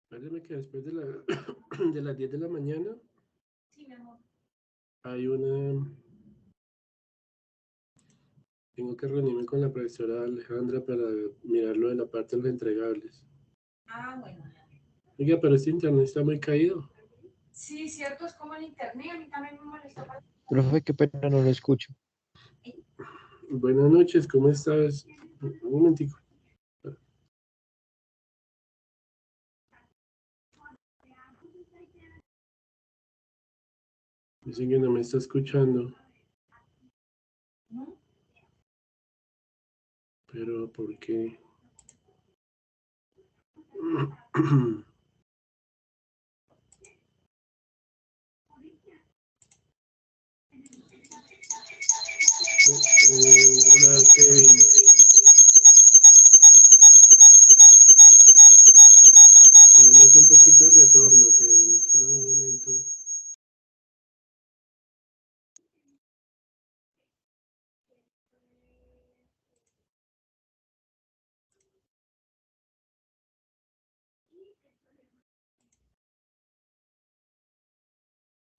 Parece que después de, de las 10 de la mañana Sí, mi amor. hay una... Tengo que reunirme con la profesora Alejandra para mirar lo de la parte de los entregables. Ah, bueno. Oiga, pero este internet está muy caído. Sí, cierto, es como el internet, a mí también me molesta. Profe, qué pena, no lo escucho. Buenas noches, ¿cómo estás? Un momentico. Dicen que no me está escuchando. ¿No? Pero, ¿por qué? Hola, Kevin. Tenemos un poquito de retorno, Kevin. Espera un momento.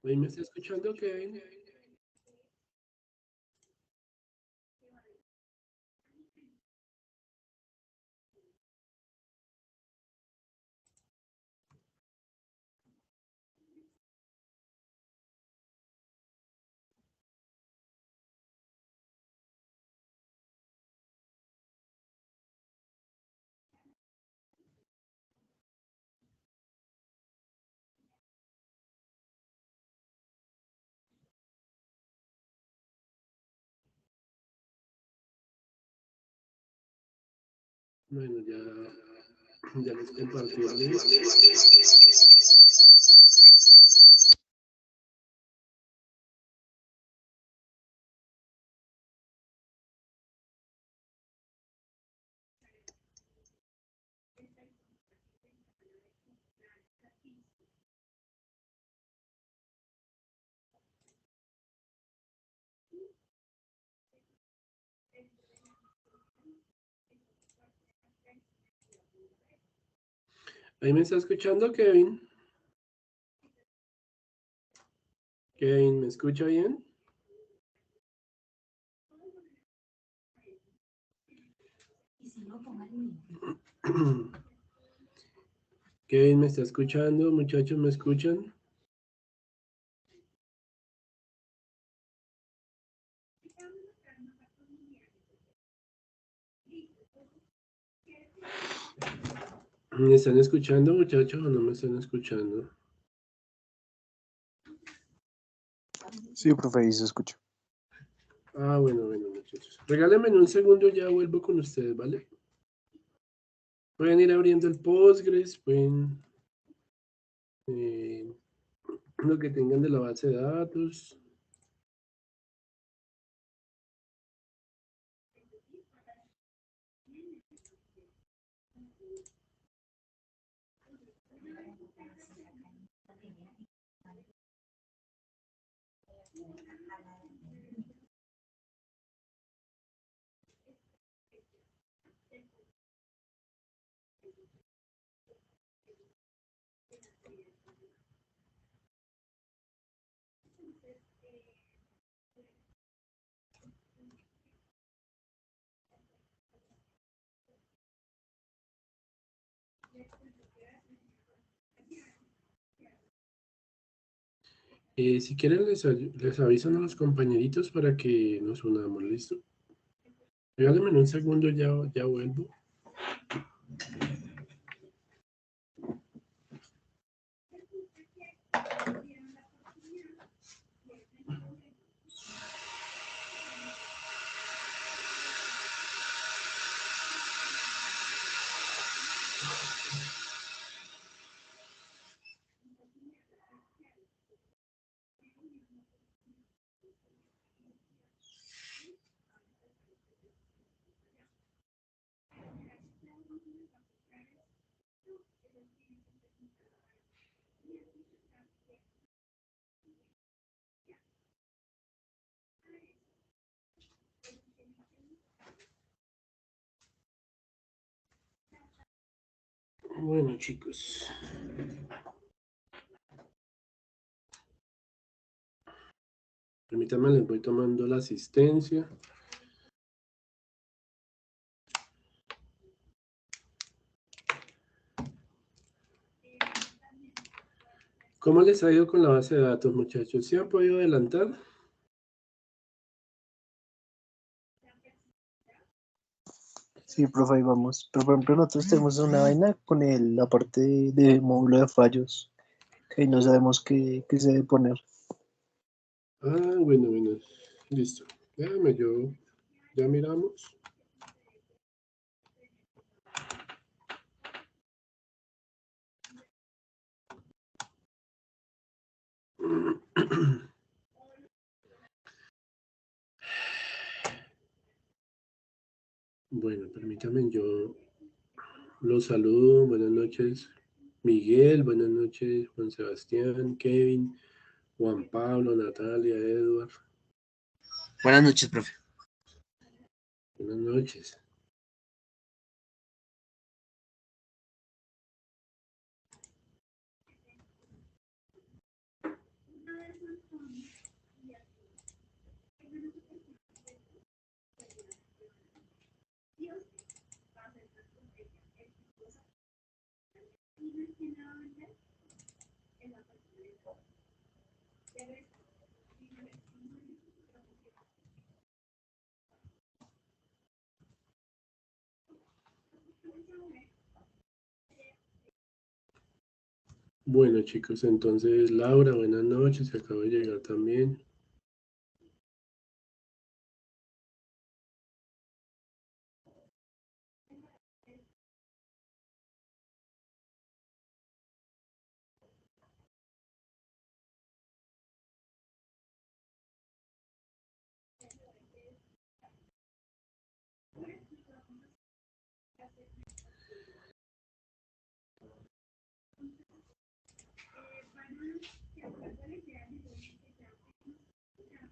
¿Ahí me está escuchando, Kevin? Bueno, ya les compartí el link. ¿Ahí me está escuchando, Kevin? Kevin, ¿me escucha bien? Y si no, pongan el link. Kevin, ¿me está escuchando? Muchachos, ¿me escuchan? ¿Me están escuchando, muchachos, o no me están escuchando? Sí, profe, ahí se escucha. Ah, bueno, muchachos. Regálenme un segundo, ya vuelvo con ustedes, ¿vale? Pueden ir abriendo el Postgres, pueden... lo que tengan de la base de datos. Si quieren, les avisan a los compañeritos para que nos unamos, ¿listo? Regálenme un segundo, ya vuelvo. Bueno, chicos. Permítanme, les voy tomando la asistencia. ¿Cómo les ha ido con la base de datos, muchachos? ¿Sí han podido adelantar? Sí, profe, ahí vamos. Pero por ejemplo, nosotros tenemos una vaina con la parte de módulo de fallos, que no sabemos qué se debe poner. Ah, bueno, listo. Déjame ya miramos. Bueno, permítame, yo los saludo. Buenas noches, Miguel. Buenas noches, Juan Sebastián, Kevin, Juan Pablo, Natalia, Edward. Buenas noches, profe. Buenas noches. Bueno, chicos, entonces Laura, buenas noches, que acabo de llegar también.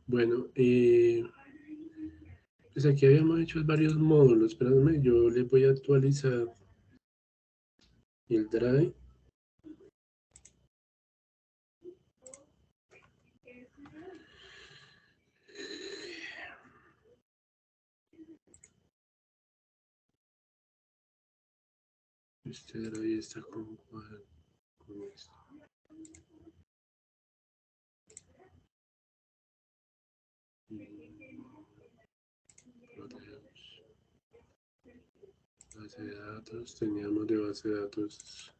Bueno, pues aquí habíamos hecho varios módulos. Espérame, yo les voy a actualizar el drive. Este drive está con esto. Base de datos, teníamos de base de datos.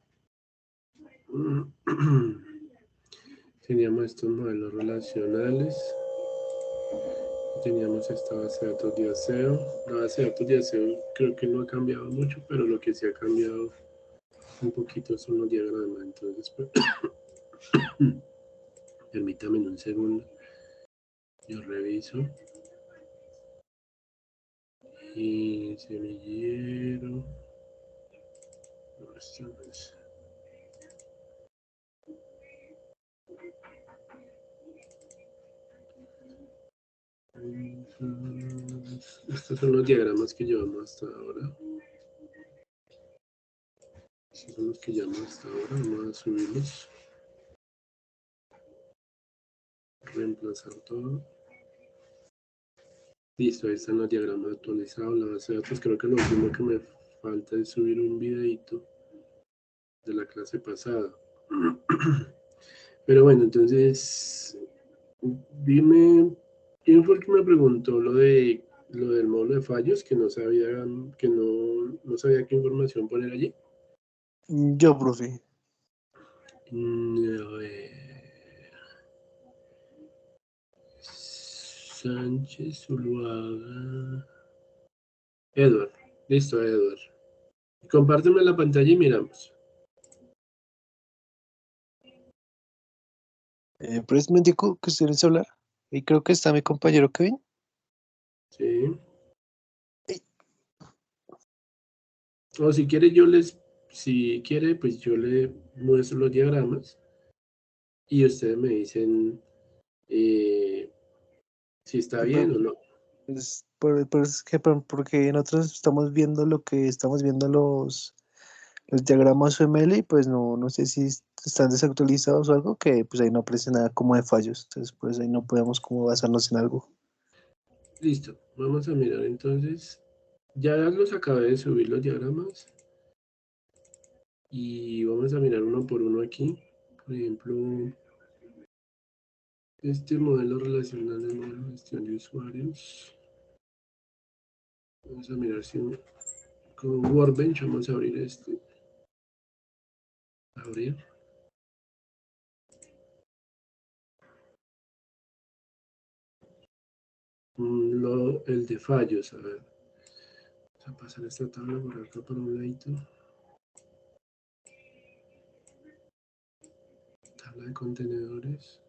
Teníamos estos modelos relacionales. Teníamos esta base de datos de aseo. La base de datos de aseo creo que no ha cambiado mucho, pero lo que sí ha cambiado un poquito son los diagramas. Entonces, pues, permítame un segundo. Yo reviso. Y semillero. No, esto no es. Estos son los diagramas que llevamos hasta ahora. Estos son los que llevamos hasta ahora. Vamos a subirlos. Reemplazar todo. Listo, ahí están los diagramas actualizados, la base de datos. Creo que lo último que me falta es subir un videito de la clase pasada. Pero bueno, entonces, dime, ¿quién fue el que me preguntó lo del módulo de fallos que no sabía, no sabía qué información poner allí? Yo, profe. A ver. Sánchez Zuluaga. Edward. Listo, Edward. Compárteme la pantalla y miramos. Pues me dijo que ustedes hablar. Y creo que está mi compañero Kevin. Sí. Ey. O si quiere, pues yo le muestro los diagramas y ustedes me dicen si está bien o no. Es que porque nosotros estamos viendo lo que estamos viendo Los diagramas UML, pues no sé si están desactualizados o algo, que pues ahí no aparece nada como de fallos. Entonces, pues ahí no podemos como basarnos en algo. Listo, vamos a mirar entonces. Ya los acabé de subir los diagramas. Y vamos a mirar uno por uno aquí. Por ejemplo, este modelo relacional de modelo de gestión de usuarios. Vamos a mirar si con Workbench vamos a abrir este. Abrir. El de fallos, a ver. Vamos a pasar esta tabla por acá para un ladito. Tabla de contenedores.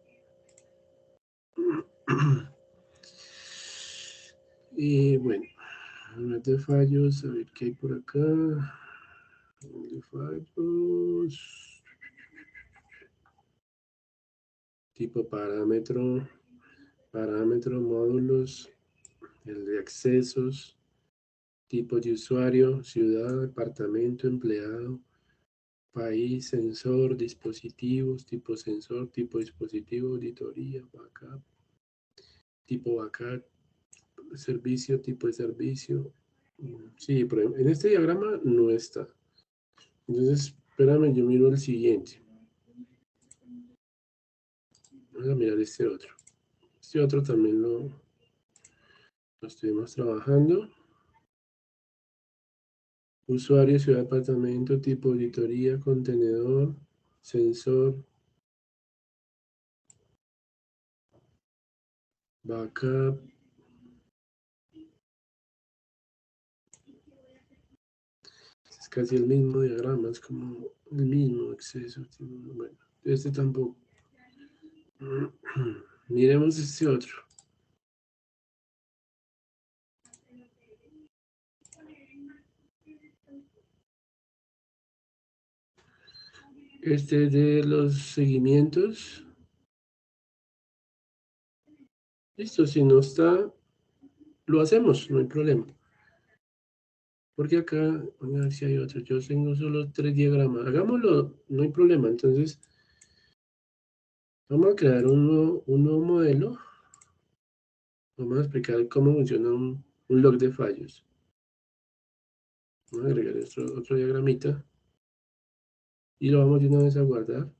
Y bueno, hablar de fallos, a ver qué hay por acá. De fallos. Tipo parámetro, módulos, el de accesos, tipo de usuario, ciudad, departamento, empleado, país, sensor, dispositivos, tipo sensor, tipo dispositivo, auditoría, backup, tipo backup, servicio, tipo de servicio. Sí, pero en este diagrama no está. Entonces, espérame, yo miro el siguiente. Vamos a mirar este otro. Este otro también lo estuvimos trabajando. Usuario, ciudad, departamento, tipo auditoría, contenedor, sensor, backup. Es casi el mismo diagrama, es como el mismo acceso. Bueno, este tampoco. Miremos este otro. Este de los seguimientos. Listo, si no está, lo hacemos, no hay problema. Porque acá, a ver si hay otro. Yo tengo solo 3 diagramas. Hagámoslo, no hay problema. Entonces, vamos a crear un nuevo modelo. Vamos a explicar cómo funciona un log de fallos. Vamos a agregar otro diagramita. Y lo vamos de una vez a guardar.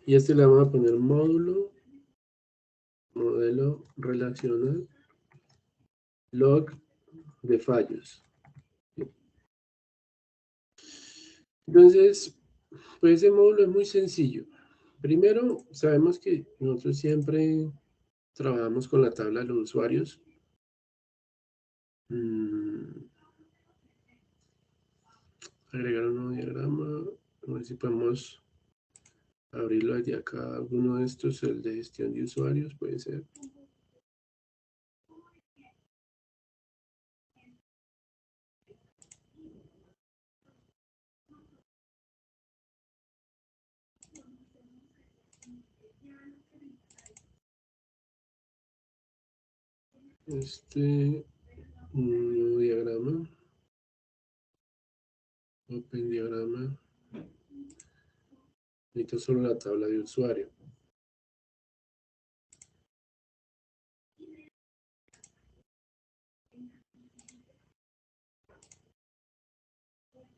Y este le vamos a poner módulo, modelo relacional, log de fallos. Entonces, pues ese módulo es muy sencillo. Primero, sabemos que nosotros siempre trabajamos con la tabla de los usuarios. Agregar un nuevo diagrama. A ver si podemos abrirlo desde acá. Alguno de estos, el de gestión de usuarios, puede ser. Un nuevo diagrama. Open diagrama. Necesito solo la tabla de usuario.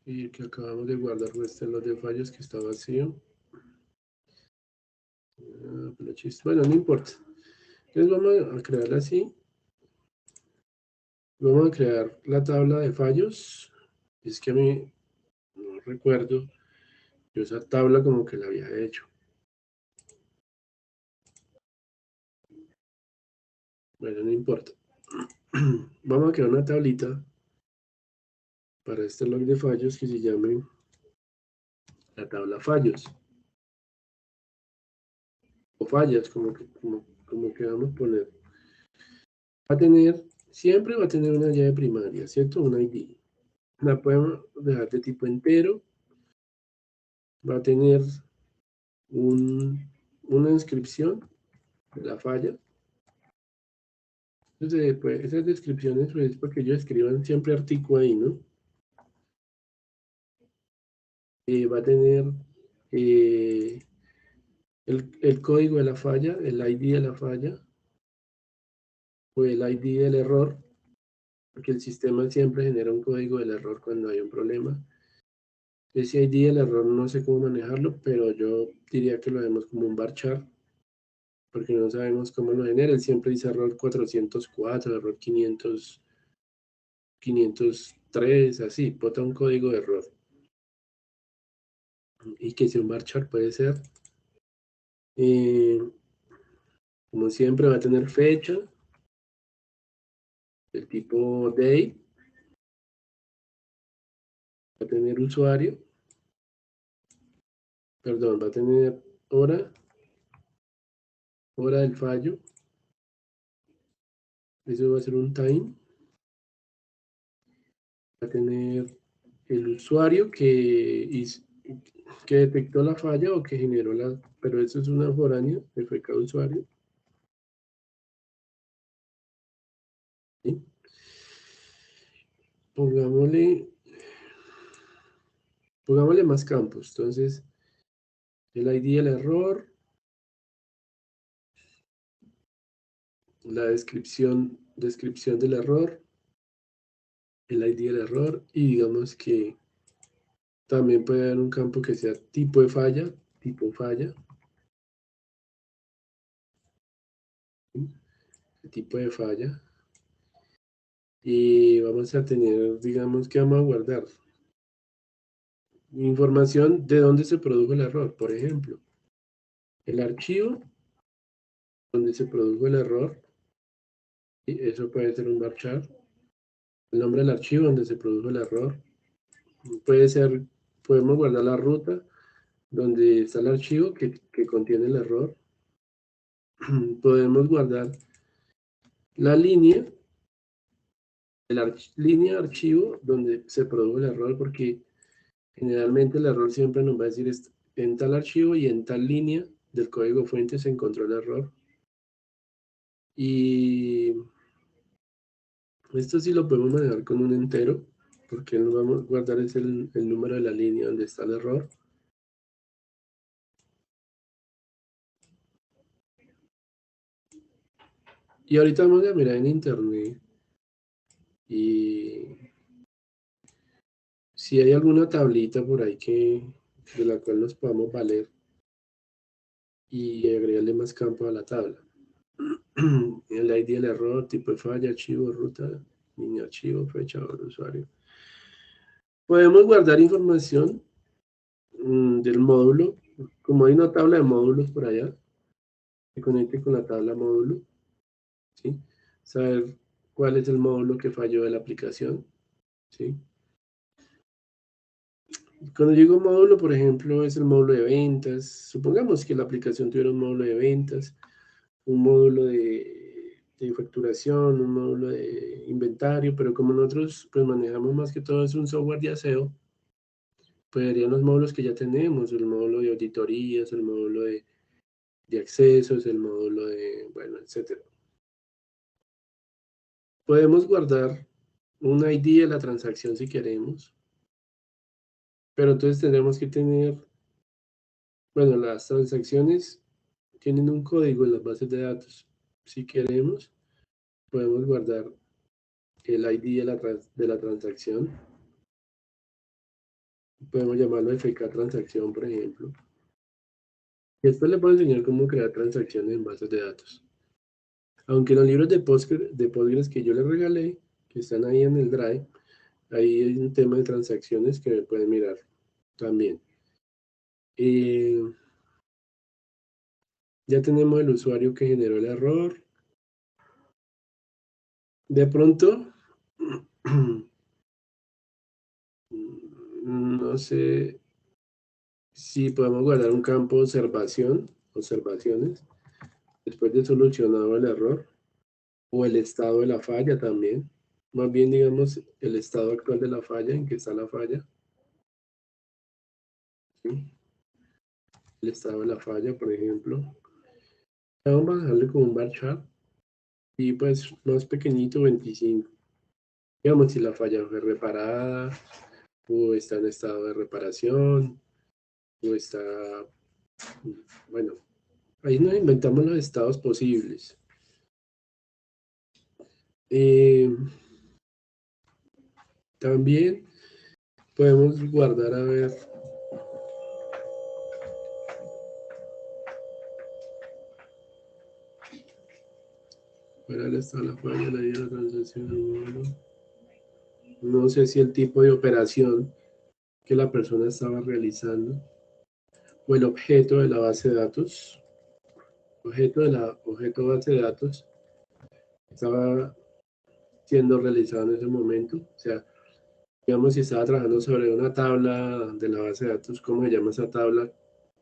Y que acabamos de guardar los de fallos que está vacío. Bueno, no importa. Entonces vamos a crearla así. Vamos a crear la tabla de fallos. Es que a mí no recuerdo. Yo esa tabla como que la había hecho. Bueno, no importa. Vamos a crear una tablita para este log de fallos que se llame la tabla fallos. O fallas, como queramos poner. Va a tener, siempre va a tener una llave primaria, ¿cierto? Un ID. La podemos dejar de tipo entero. Va a tener una inscripción de la falla. Entonces, pues, esas descripciones, pues, porque ellos escriban siempre artículo ahí, ¿no? Va a tener el código de la falla, el ID de la falla, o el ID del error, porque el sistema siempre genera un código del error cuando hay un problema. Ese ID del error no sé cómo manejarlo, pero yo diría que lo vemos como un varchar, porque no sabemos cómo lo genera. Él siempre dice error 404, error 500, 503, así, bota un código de error. Y que sea un varchar puede ser, como siempre, va a tener fecha, el tipo day, va a tener usuario, perdón, va a tener hora, hora del fallo, eso va a ser un time, va a tener el usuario que detectó la falla o que generó la, pero eso es una foránea, que fue cada usuario. ¿Sí? Pongámosle más campos, entonces el ID del error, la descripción del error, el ID del error, y digamos que también puede haber un campo que sea tipo de falla, tipo falla, ¿sí? Tipo de falla, y vamos a tener, digamos que vamos a guardar información de dónde se produjo el error, por ejemplo, el archivo donde se produjo el error, y eso puede ser un varchar, el nombre del archivo donde se produjo el error, puede ser, podemos guardar la ruta donde está el archivo que contiene el error, podemos guardar la línea, línea de archivo donde se produjo el error, porque generalmente el error siempre nos va a decir en tal archivo y en tal línea del código fuente se encontró el error. Y esto sí lo podemos manejar con un entero, porque nos vamos a guardar es el número de la línea donde está el error. Y ahorita vamos a mirar en internet y si hay alguna tablita por ahí de la cual nos podamos valer y agregarle más campo a la tabla. El ID del error, tipo de falla, archivo, ruta, línea archivo, fecha, hora, usuario. Podemos guardar información del módulo, como hay una tabla de módulos por allá, que conecte con la tabla módulo, ¿sí? Saber cuál es el módulo que falló de la aplicación, ¿sí? Cuando digo módulo, por ejemplo, es el módulo de ventas. Supongamos que la aplicación tuviera un módulo de ventas, un módulo de facturación, un módulo de inventario, pero como nosotros pues manejamos más que todo es un software de aseo, pues harían los módulos que ya tenemos, el módulo de auditorías, el módulo de accesos, el módulo de, bueno, etcétera. Podemos guardar un ID de la transacción si queremos, pero entonces tendremos que tener, bueno, las transacciones tienen un código en las bases de datos. Si queremos, podemos guardar el ID de la transacción. Podemos llamarlo FK transacción, por ejemplo. Y después le puedo enseñar cómo crear transacciones en bases de datos. Aunque en los libros de Postgres que yo les regalé, que están ahí en el Drive, ahí hay un tema de transacciones que me pueden mirar también. Ya tenemos el usuario que generó el error. De pronto, no sé si podemos guardar un campo de observaciones, después de solucionado el error, o el estado de la falla también. Más bien, digamos, el estado actual de la falla, en que está la falla. ¿Sí? El estado de la falla, por ejemplo. Vamos a dejarle como un varchar. y pues más pequeñito 25. Digamos, si la falla fue reparada, o está en estado de reparación, o está, bueno, ahí nos inventamos los estados posibles. También podemos guardar, a ver, fuera está la falla, la idea de la transacción, no sé si el tipo de operación que la persona estaba realizando, o el objeto de la base de datos, objeto base de datos, estaba siendo realizado en ese momento. O sea, digamos, si estaba trabajando sobre una tabla de la base de datos, ¿cómo se llama esa tabla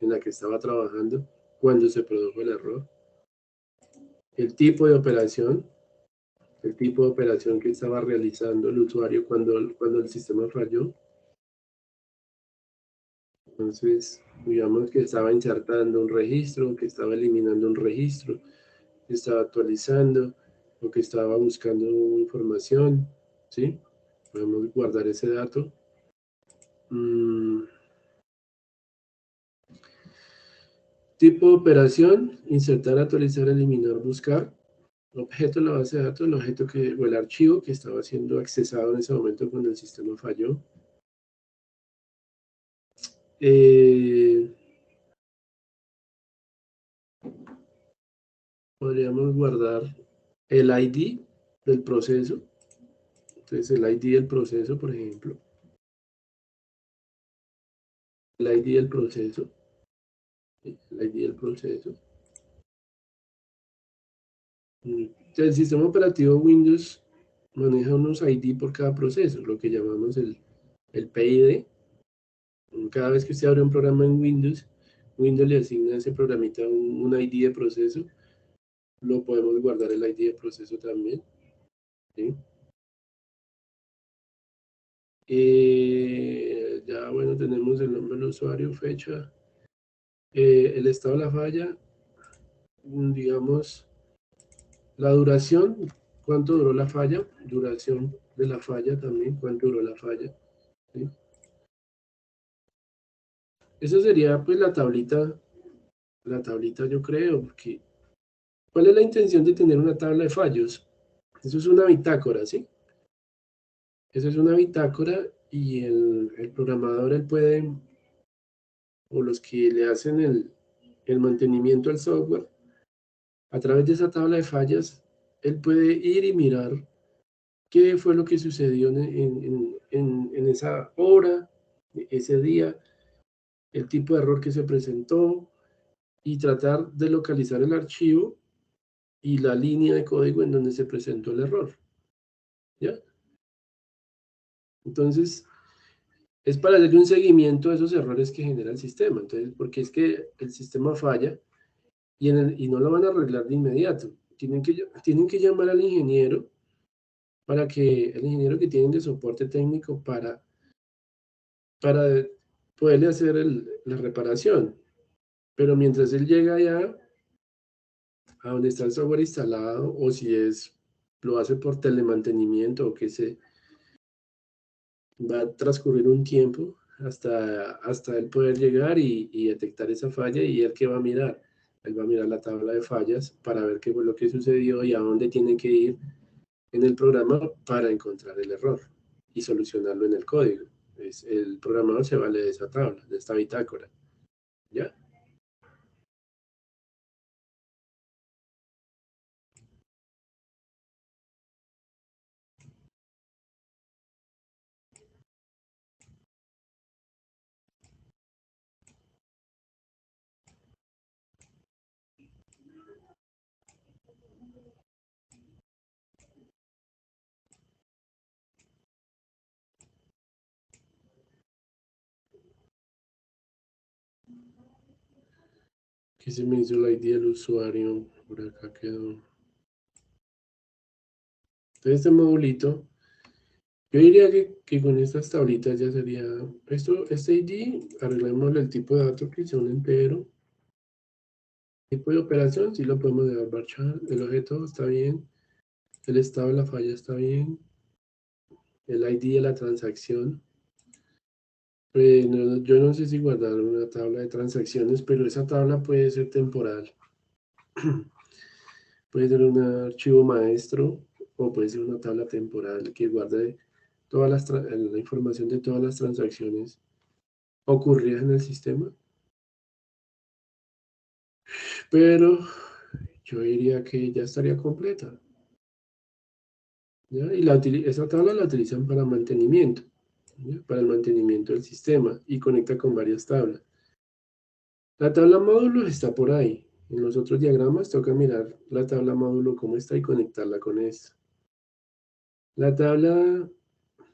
en la que estaba trabajando cuando se produjo el error? El tipo de operación que estaba realizando el usuario cuando el sistema falló. Entonces, digamos que estaba insertando un registro, que estaba eliminando un registro, que estaba actualizando, o que estaba buscando información, ¿sí? Podemos guardar ese dato. Tipo de operación, insertar, actualizar, eliminar, buscar. Objeto de la base de datos, el objeto o el archivo que estaba siendo accesado en ese momento cuando el sistema falló. Podríamos guardar el ID del proceso. Entonces el ID del proceso, por ejemplo. El ID del proceso. El ID del proceso. El sistema operativo Windows maneja unos ID por cada proceso, lo que llamamos el PID. Cada vez que usted abre un programa en Windows, Windows le asigna a ese programita un ID de proceso. Lo podemos guardar el ID de proceso también. ¿Sí? Ya bueno, tenemos el nombre del usuario, fecha, el estado de la falla, digamos, la duración, cuánto duró la falla, duración de la falla también, cuánto duró la falla. ¿Sí? Eso sería pues la tablita yo creo, porque ¿cuál es la intención de tener una tabla de fallos? Eso es una bitácora, ¿sí? Eso es una bitácora y el programador, él puede, o los que le hacen el mantenimiento al software, a través de esa tabla de fallas, él puede ir y mirar qué fue lo que sucedió en esa hora, ese día, el tipo de error que se presentó y tratar de localizar el archivo y la línea de código en donde se presentó el error. ¿Ya? Entonces, es para hacer un seguimiento de esos errores que genera el sistema. Entonces, porque es que el sistema falla y no lo van a arreglar de inmediato. Tienen que llamar al ingeniero para que el ingeniero que tienen de soporte técnico para poderle hacer la reparación. Pero mientras él llega allá, a donde está el software instalado, o si lo hace por telemantenimiento, o que va a transcurrir un tiempo hasta él poder llegar y detectar esa falla, y él que va a mirar. Él va a mirar la tabla de fallas para ver qué fue lo que sucedió y a dónde tiene que ir en el programa para encontrar el error y solucionarlo en el código. El programador se vale de esa tabla, de esta bitácora. ¿Ya? Aquí se me hizo la ID del usuario, por acá quedó. Entonces este modulito, yo diría que con estas tablitas ya sería, este ID, arreglémosle el tipo de datos que sea un entero. Tipo de operación, sí lo podemos dejar marchar, el objeto está bien. El estado de la falla está bien. El ID de la transacción. Yo no sé si guardar una tabla de transacciones, pero esa tabla puede ser temporal. Puede ser un archivo maestro o puede ser una tabla temporal que guarde toda la información de todas las transacciones ocurridas en el sistema. Pero yo diría que ya estaría completa. ¿Ya? Y esa tabla la utilizan para mantenimiento, ¿ya? Para el mantenimiento del sistema y conecta con varias tablas. La tabla módulo está por ahí. En los otros diagramas toca mirar la tabla módulo cómo está y conectarla con esta. La tabla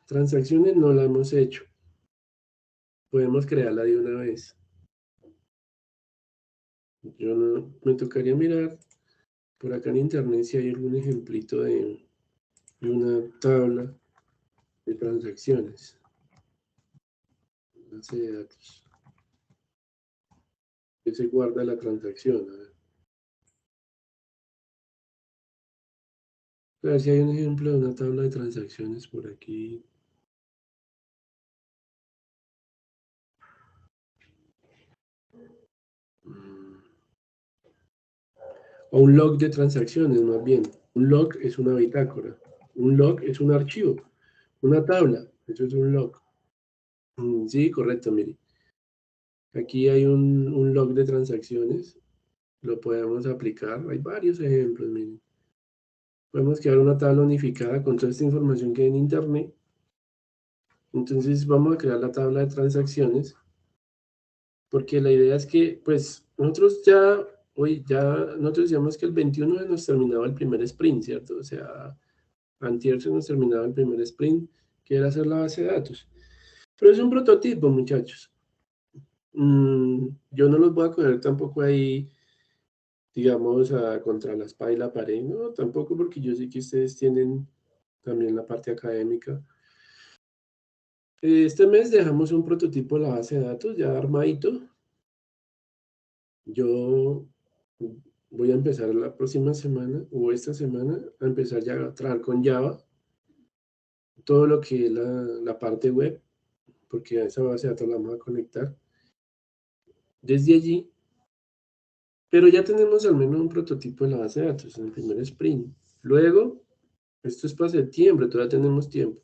transacciones no la hemos hecho. Podemos crearla de una vez. Me tocaría mirar por acá en internet si hay algún ejemplito de una tabla de transacciones. Base de datos. Que se guarda la transacción. A ver si hay un ejemplo de una tabla de transacciones por aquí. O un log de transacciones, más bien. Un log es una bitácora. Un log es un archivo. Una tabla. Eso es un log. Sí, correcto, mire. Aquí hay un log de transacciones. Lo podemos aplicar. Hay varios ejemplos, miren. Podemos crear una tabla unificada con toda esta información que hay en internet. Entonces vamos a crear la tabla de transacciones. Porque la idea es que, pues, nosotros decíamos que el 21 se nos terminaba el primer sprint, ¿cierto? O sea, antier se nos terminaba el primer sprint, que era hacer la base de datos. Pero es un prototipo, muchachos. Yo no los voy a coger tampoco ahí, digamos, contra la espada y la pared, no, tampoco porque yo sé que ustedes tienen también la parte académica. Este mes dejamos un prototipo de la base de datos ya armadito. Yo voy a empezar la próxima semana o esta semana a empezar ya a trabajar con Java. Todo lo que es la parte web, porque a esa base de datos la vamos a conectar desde allí. Pero ya tenemos al menos un prototipo de la base de datos en el primer sprint. Luego, esto es para septiembre, todavía tenemos tiempo.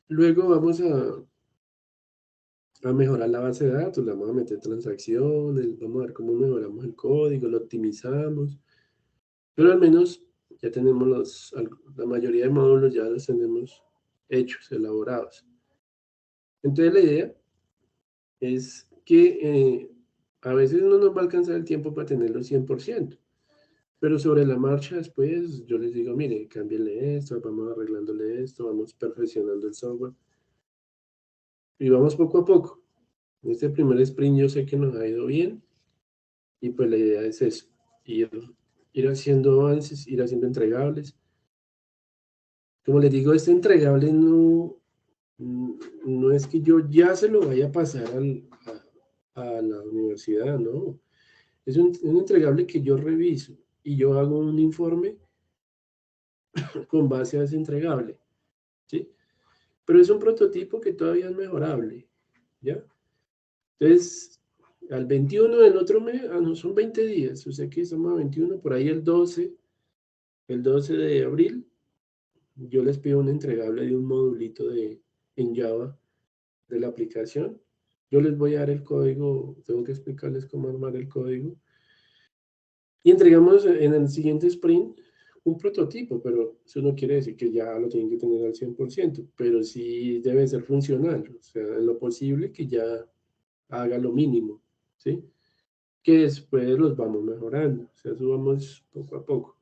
Luego vamos a mejorar la base de datos, le vamos a meter transacciones, vamos a ver cómo mejoramos el código, lo optimizamos. Pero al menos ya tenemos la mayoría de módulos ya los tenemos hechos, elaborados. Entonces la idea es que a veces no nos va a alcanzar el tiempo para tenerlo 100%. Pero sobre la marcha después yo les digo, mire, cámbienle esto, vamos arreglándole esto, vamos perfeccionando el software. Y vamos poco a poco. En este primer sprint yo sé que nos ha ido bien. Y pues la idea es eso, ir haciendo avances, ir haciendo entregables. Como les digo, este entregable no es que yo ya se lo vaya a pasar a la universidad, no. Es un entregable que yo reviso y yo hago un informe con base a ese entregable, ¿sí? Pero es un prototipo que todavía es mejorable, ¿ya? Entonces, al 21 del otro mes, no, son 20 días, o sea que estamos a 21, por ahí el 12 de abril, yo les pido un entregable de un modulito en Java de la aplicación. Yo les voy a dar el código, tengo que explicarles cómo armar el código. Y entregamos en el siguiente sprint un prototipo, pero eso no quiere decir que ya lo tienen que tener al 100%, pero sí debe ser funcional, o sea, en lo posible que ya haga lo mínimo, ¿sí? Que después los vamos mejorando, o sea, eso vamos poco a poco.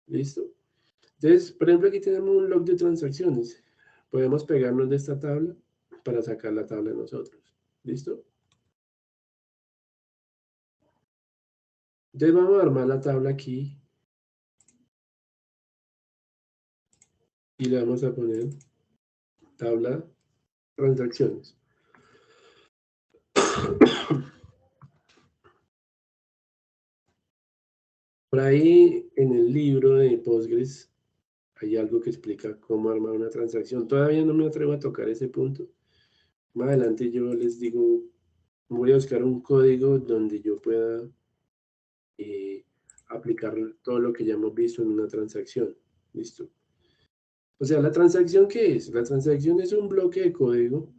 ¿Listo? Entonces, por ejemplo, aquí tenemos un log de transacciones. Podemos pegarnos de esta tabla para sacar la tabla de nosotros. ¿Listo? Entonces vamos a armar la tabla aquí. Y le vamos a poner tabla transacciones. Por ahí en el libro de Postgres hay algo que explica cómo armar una transacción. Todavía no me atrevo a tocar ese punto. Más adelante yo les digo, voy a buscar un código donde yo pueda aplicar todo lo que ya hemos visto en una transacción. ¿Listo? O sea, ¿la transacción qué es? La transacción es un bloque de código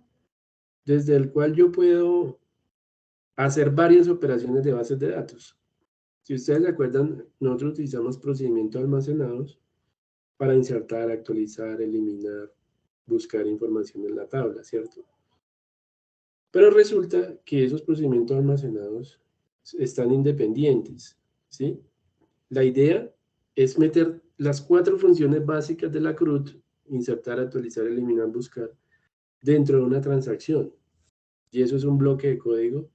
desde el cual yo puedo hacer varias operaciones de bases de datos. Si ustedes se acuerdan, nosotros utilizamos procedimientos almacenados para insertar, actualizar, eliminar, buscar información en la tabla, ¿cierto? Pero resulta que esos procedimientos almacenados están independientes, ¿sí? La idea es meter las 4 funciones básicas de la CRUD, insertar, actualizar, eliminar, buscar, dentro de una transacción. Y eso es un bloque de código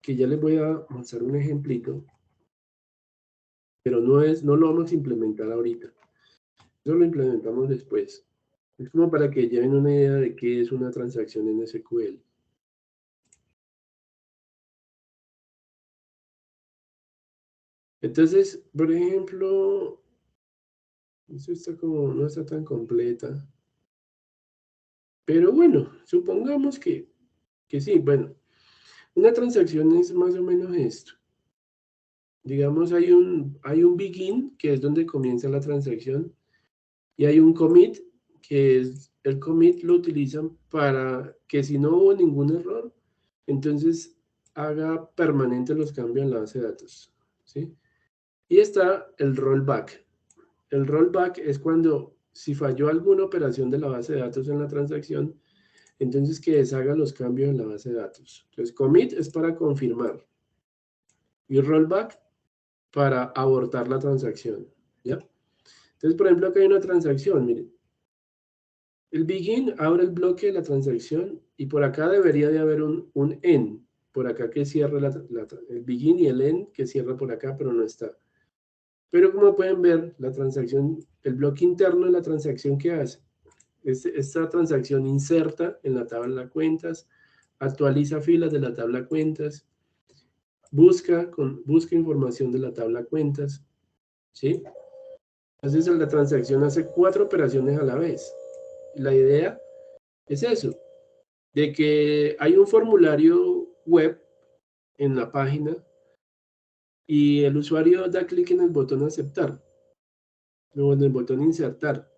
que ya les voy a mostrar un ejemplito, pero no lo vamos a implementar ahorita. Eso lo implementamos después. Es como para que lleven una idea de qué es una transacción en SQL. Entonces, por ejemplo, esto está como, no está tan completa. Pero bueno, supongamos que sí. Bueno, una transacción es más o menos esto. Digamos, hay un begin, que es donde comienza la transacción, y hay un commit, que es el commit lo utilizan para que si no hubo ningún error, entonces haga permanente los cambios en la base de datos, ¿sí? Y está el rollback. El rollback es cuando, si falló alguna operación de la base de datos en la transacción, entonces que deshaga los cambios en la base de datos. Entonces, commit es para confirmar y rollback para abortar la transacción, ¿ya? Entonces, por ejemplo, acá hay una transacción, miren. El begin abre el bloque de la transacción y por acá debería de haber un end, por acá que cierra el begin y el end que cierra por acá, pero no está. Pero como pueden ver, la transacción, el bloque interno de la transacción que hace, esta transacción inserta en la tabla de cuentas, actualiza filas de la tabla de cuentas, busca información de la tabla de cuentas, ¿sí? Entonces la transacción hace 4 operaciones a la vez. La idea es eso, de que hay un formulario web en la página y el usuario da clic en el botón aceptar o en el botón insertar.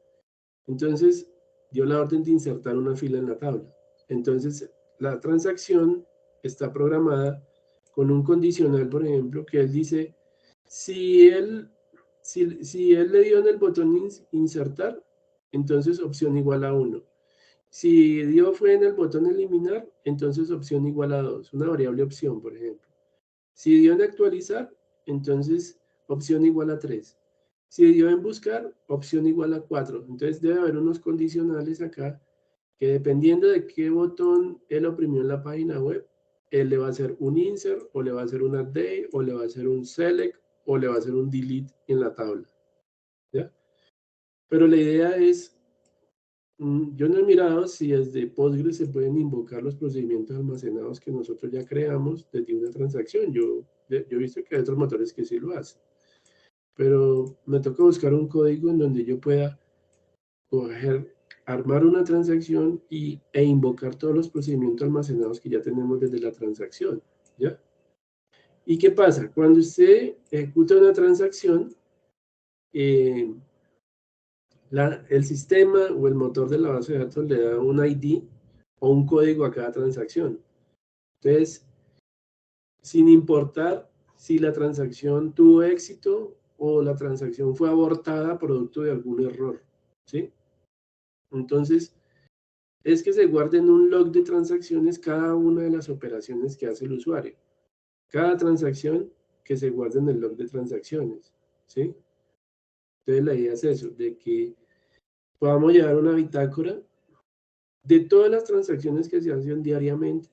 Entonces dio la orden de insertar una fila en la tabla. Entonces la transacción está programada con un condicional, por ejemplo, que él dice, si él le dio en el botón insertar, entonces opción igual a 1. Si dio fue en el botón eliminar, entonces opción igual a 2, una variable opción, por ejemplo. Si dio en actualizar, entonces opción igual a 3. Si dio en buscar, opción igual a 4. Entonces debe haber unos condicionales acá que dependiendo de qué botón él oprimió en la página web, él le va a hacer un insert, o le va a hacer un update, o le va a hacer un select, o le va a hacer un delete en la tabla, ¿ya? Pero la idea es, yo no he mirado si desde Postgres se pueden invocar los procedimientos almacenados que nosotros ya creamos desde una transacción. Yo he visto que hay otros motores que sí lo hacen. Pero me toca buscar un código en donde yo pueda armar una transacción e invocar todos los procedimientos almacenados que ya tenemos desde la transacción, ¿ya? ¿Y qué pasa? Cuando usted ejecuta una transacción, el sistema o el motor de la base de datos le da un ID o un código a cada transacción. Entonces, sin importar si la transacción tuvo éxito o la transacción fue abortada producto de algún error, ¿sí? Entonces, es que se guarde en un log de transacciones cada una de las operaciones que hace el usuario. Cada transacción que se guarde en el log de transacciones, ¿sí? Entonces, la idea es eso, de que podamos llevar una bitácora de todas las transacciones que se hacen diariamente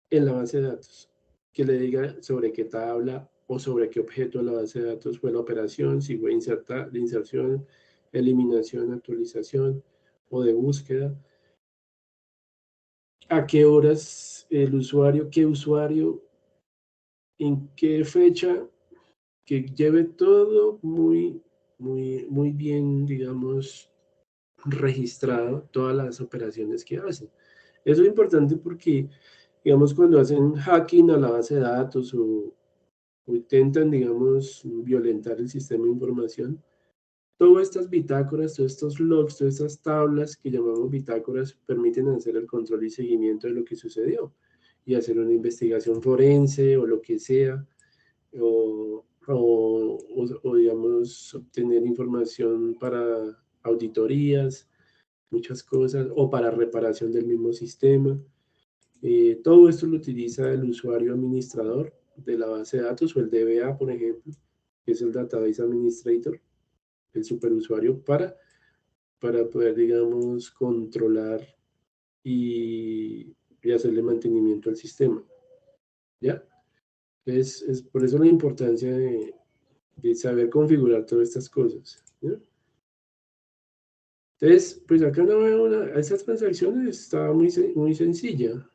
en la base de datos, que le diga sobre qué tabla o sobre qué objeto de la base de datos fue la operación, si fue de inserción, eliminación, actualización o de búsqueda, a qué horas el usuario, qué usuario, en qué fecha que lleve todo muy bien, digamos, registrado, todas las operaciones que hacen. Eso es importante porque, digamos, cuando hacen hacking a la base de datos o intentan, digamos, violentar el sistema de información, todas estas bitácoras, todos estos logs, todas estas tablas que llamamos bitácoras permiten hacer el control y seguimiento de lo que sucedió y hacer una investigación forense o lo que sea, o digamos, obtener información para auditorías, muchas cosas, o para reparación del mismo sistema. Todo esto lo utiliza el usuario administrador de la base de datos o el DBA, por ejemplo, que es el Database Administrator, el superusuario, para poder, digamos, controlar y hacerle mantenimiento al sistema. ¿Ya? Es por eso la importancia de saber configurar todas estas cosas. ¿Ya? Entonces, pues acá no veo esas transacciones está muy sencilla.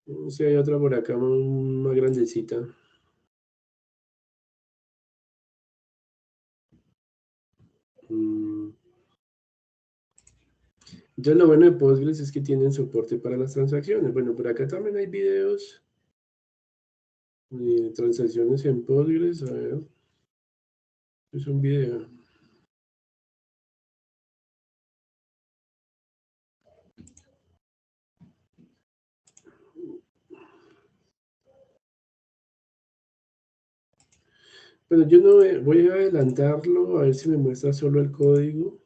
No sé si hay otra por acá más grandecita. Entonces lo bueno de Postgres es que tienen soporte para las transacciones. Bueno, por acá también hay videos de transacciones en Postgres. A ver, es un video. Bueno, yo no voy a adelantarlo, a ver si me muestra solo el código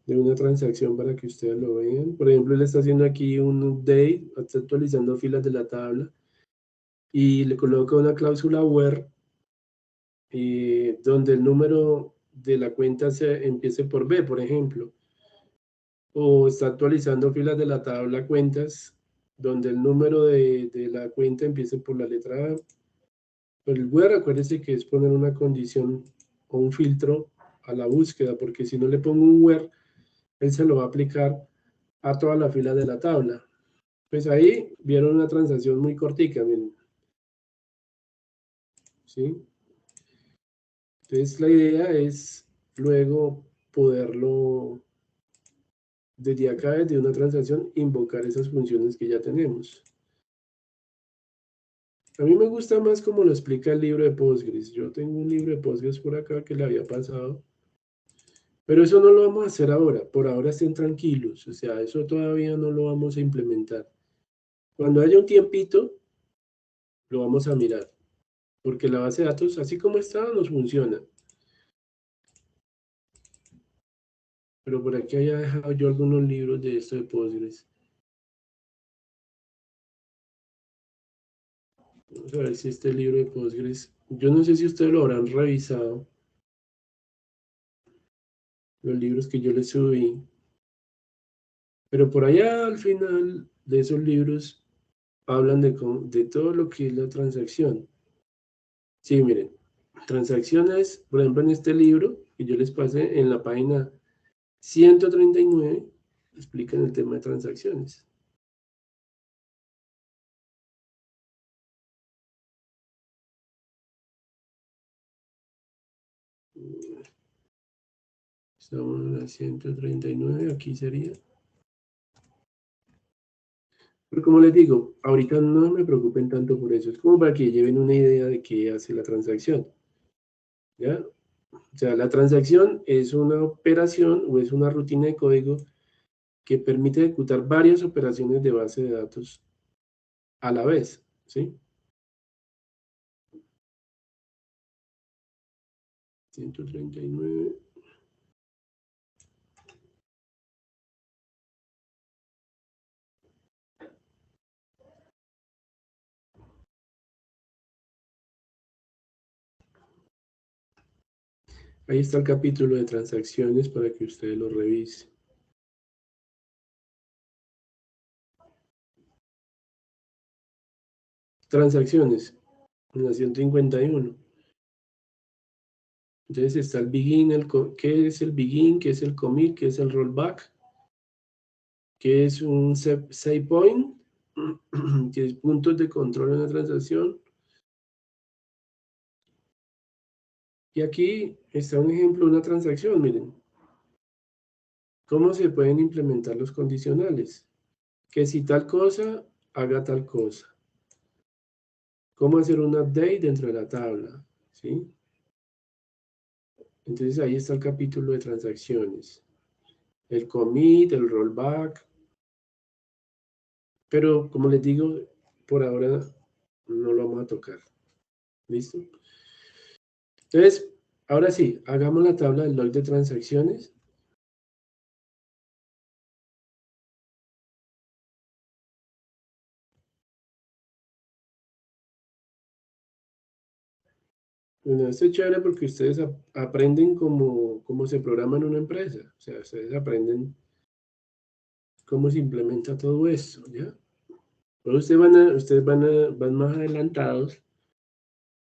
de una transacción para que ustedes lo vean. Por ejemplo, él está haciendo aquí un update, está actualizando filas de la tabla y le coloca una cláusula where donde el número de la cuenta se empiece por B, por ejemplo. O está actualizando filas de la tabla cuentas donde el número de la cuenta empiece por la letra A. El where, acuérdense que es poner una condición o un filtro a la búsqueda, porque si no le pongo un where, él se lo va a aplicar a toda la fila de la tabla. Pues ahí vieron una transacción muy cortica, miren. ¿Sí? Entonces la idea es luego poderlo, desde acá, desde una transacción, invocar esas funciones que ya tenemos. A mí me gusta más como lo explica el libro de Postgres. Yo tengo un libro de Postgres por acá que le había pasado. Pero eso no lo vamos a hacer ahora. Por ahora estén tranquilos. O sea, eso todavía no lo vamos a implementar. Cuando haya un tiempito, lo vamos a mirar. Porque la base de datos, así como está, nos funciona. Pero por aquí había dejado yo algunos libros de esto de Postgres. Vamos a ver si este libro de Postgres, yo no sé si ustedes lo habrán revisado, los libros que yo les subí, pero por allá al final de esos libros hablan de todo lo que es la transacción. Sí, miren, transacciones, por ejemplo, en este libro que yo les pasé en la página 139, explican el tema de transacciones. Estamos en la 139, aquí sería. Pero como les digo, ahorita no me preocupen tanto por eso, es como para que lleven una idea de qué hace la transacción. ¿Ya? O sea, la transacción es una operación o es una rutina de código que permite ejecutar varias operaciones de base de datos a la vez, ¿sí? 139. Ahí está el capítulo de transacciones para que ustedes lo revisen. Transacciones, en la 151. Entonces está el begin, ¿qué es el begin? ¿Qué es el commit? ¿Qué es el rollback? ¿Qué es un save point? ¿Qué es puntos de control en la transacción? Y aquí está un ejemplo de una transacción, miren. ¿Cómo se pueden implementar los condicionales? Que si tal cosa, haga tal cosa. ¿Cómo hacer un update dentro de la tabla? ¿Sí? Entonces ahí está el capítulo de transacciones. El commit, el rollback. Pero como les digo, por ahora no lo vamos a tocar. ¿Listo? Entonces, ahora sí, hagamos la tabla del log de transacciones. Bueno, esto es chévere porque ustedes aprenden cómo se programa en una empresa. O sea, ustedes aprenden cómo se implementa todo esto, ¿ya? Pero ustedes van más adelantados,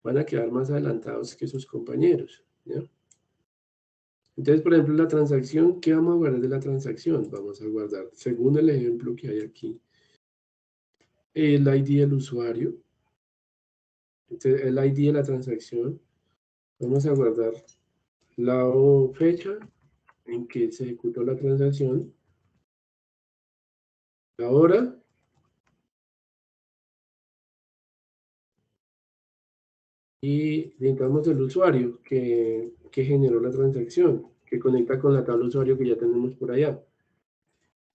van a quedar más adelantados que sus compañeros, ¿ya? Entonces, por ejemplo, la transacción, ¿qué vamos a guardar de la transacción? Vamos a guardar, según el ejemplo que hay aquí, el ID del usuario. Entonces, el ID de la transacción, vamos a guardar la fecha en que se ejecutó la transacción, la hora, y necesitamos el usuario que generó la transacción, que conecta con la tabla usuario que ya tenemos por allá.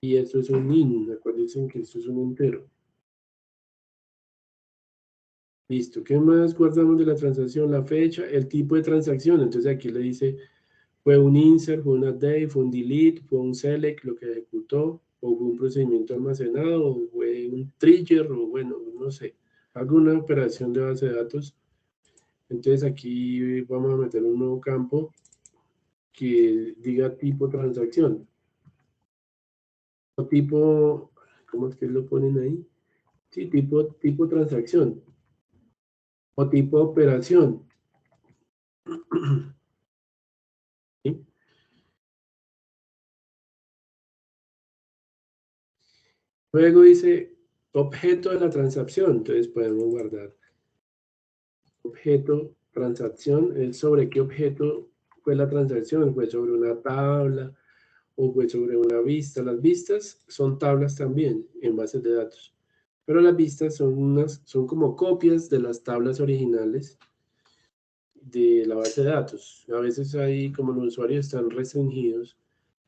Y esto es un int, acuérdense que esto es un entero. Listo, ¿qué más guardamos de la transacción? La fecha, el tipo de transacción. Entonces aquí le dice, fue un insert, fue un update, fue un delete, fue un select, lo que ejecutó, o fue un procedimiento almacenado, o fue un trigger, o bueno, no sé, alguna operación de base de datos. Entonces aquí vamos a meter un nuevo campo que diga tipo transacción. O tipo, ¿cómo es que lo ponen ahí? Sí, tipo transacción. O tipo operación. ¿Sí? Luego dice objeto de la transacción. Entonces podemos guardar objeto, transacción. Es sobre qué objeto fue la transacción. Fue sobre una tabla o fue sobre una vista. Las vistas son tablas también en bases de datos. Pero las vistas son como copias de las tablas originales de la base de datos. A veces hay, como los usuarios están restringidos,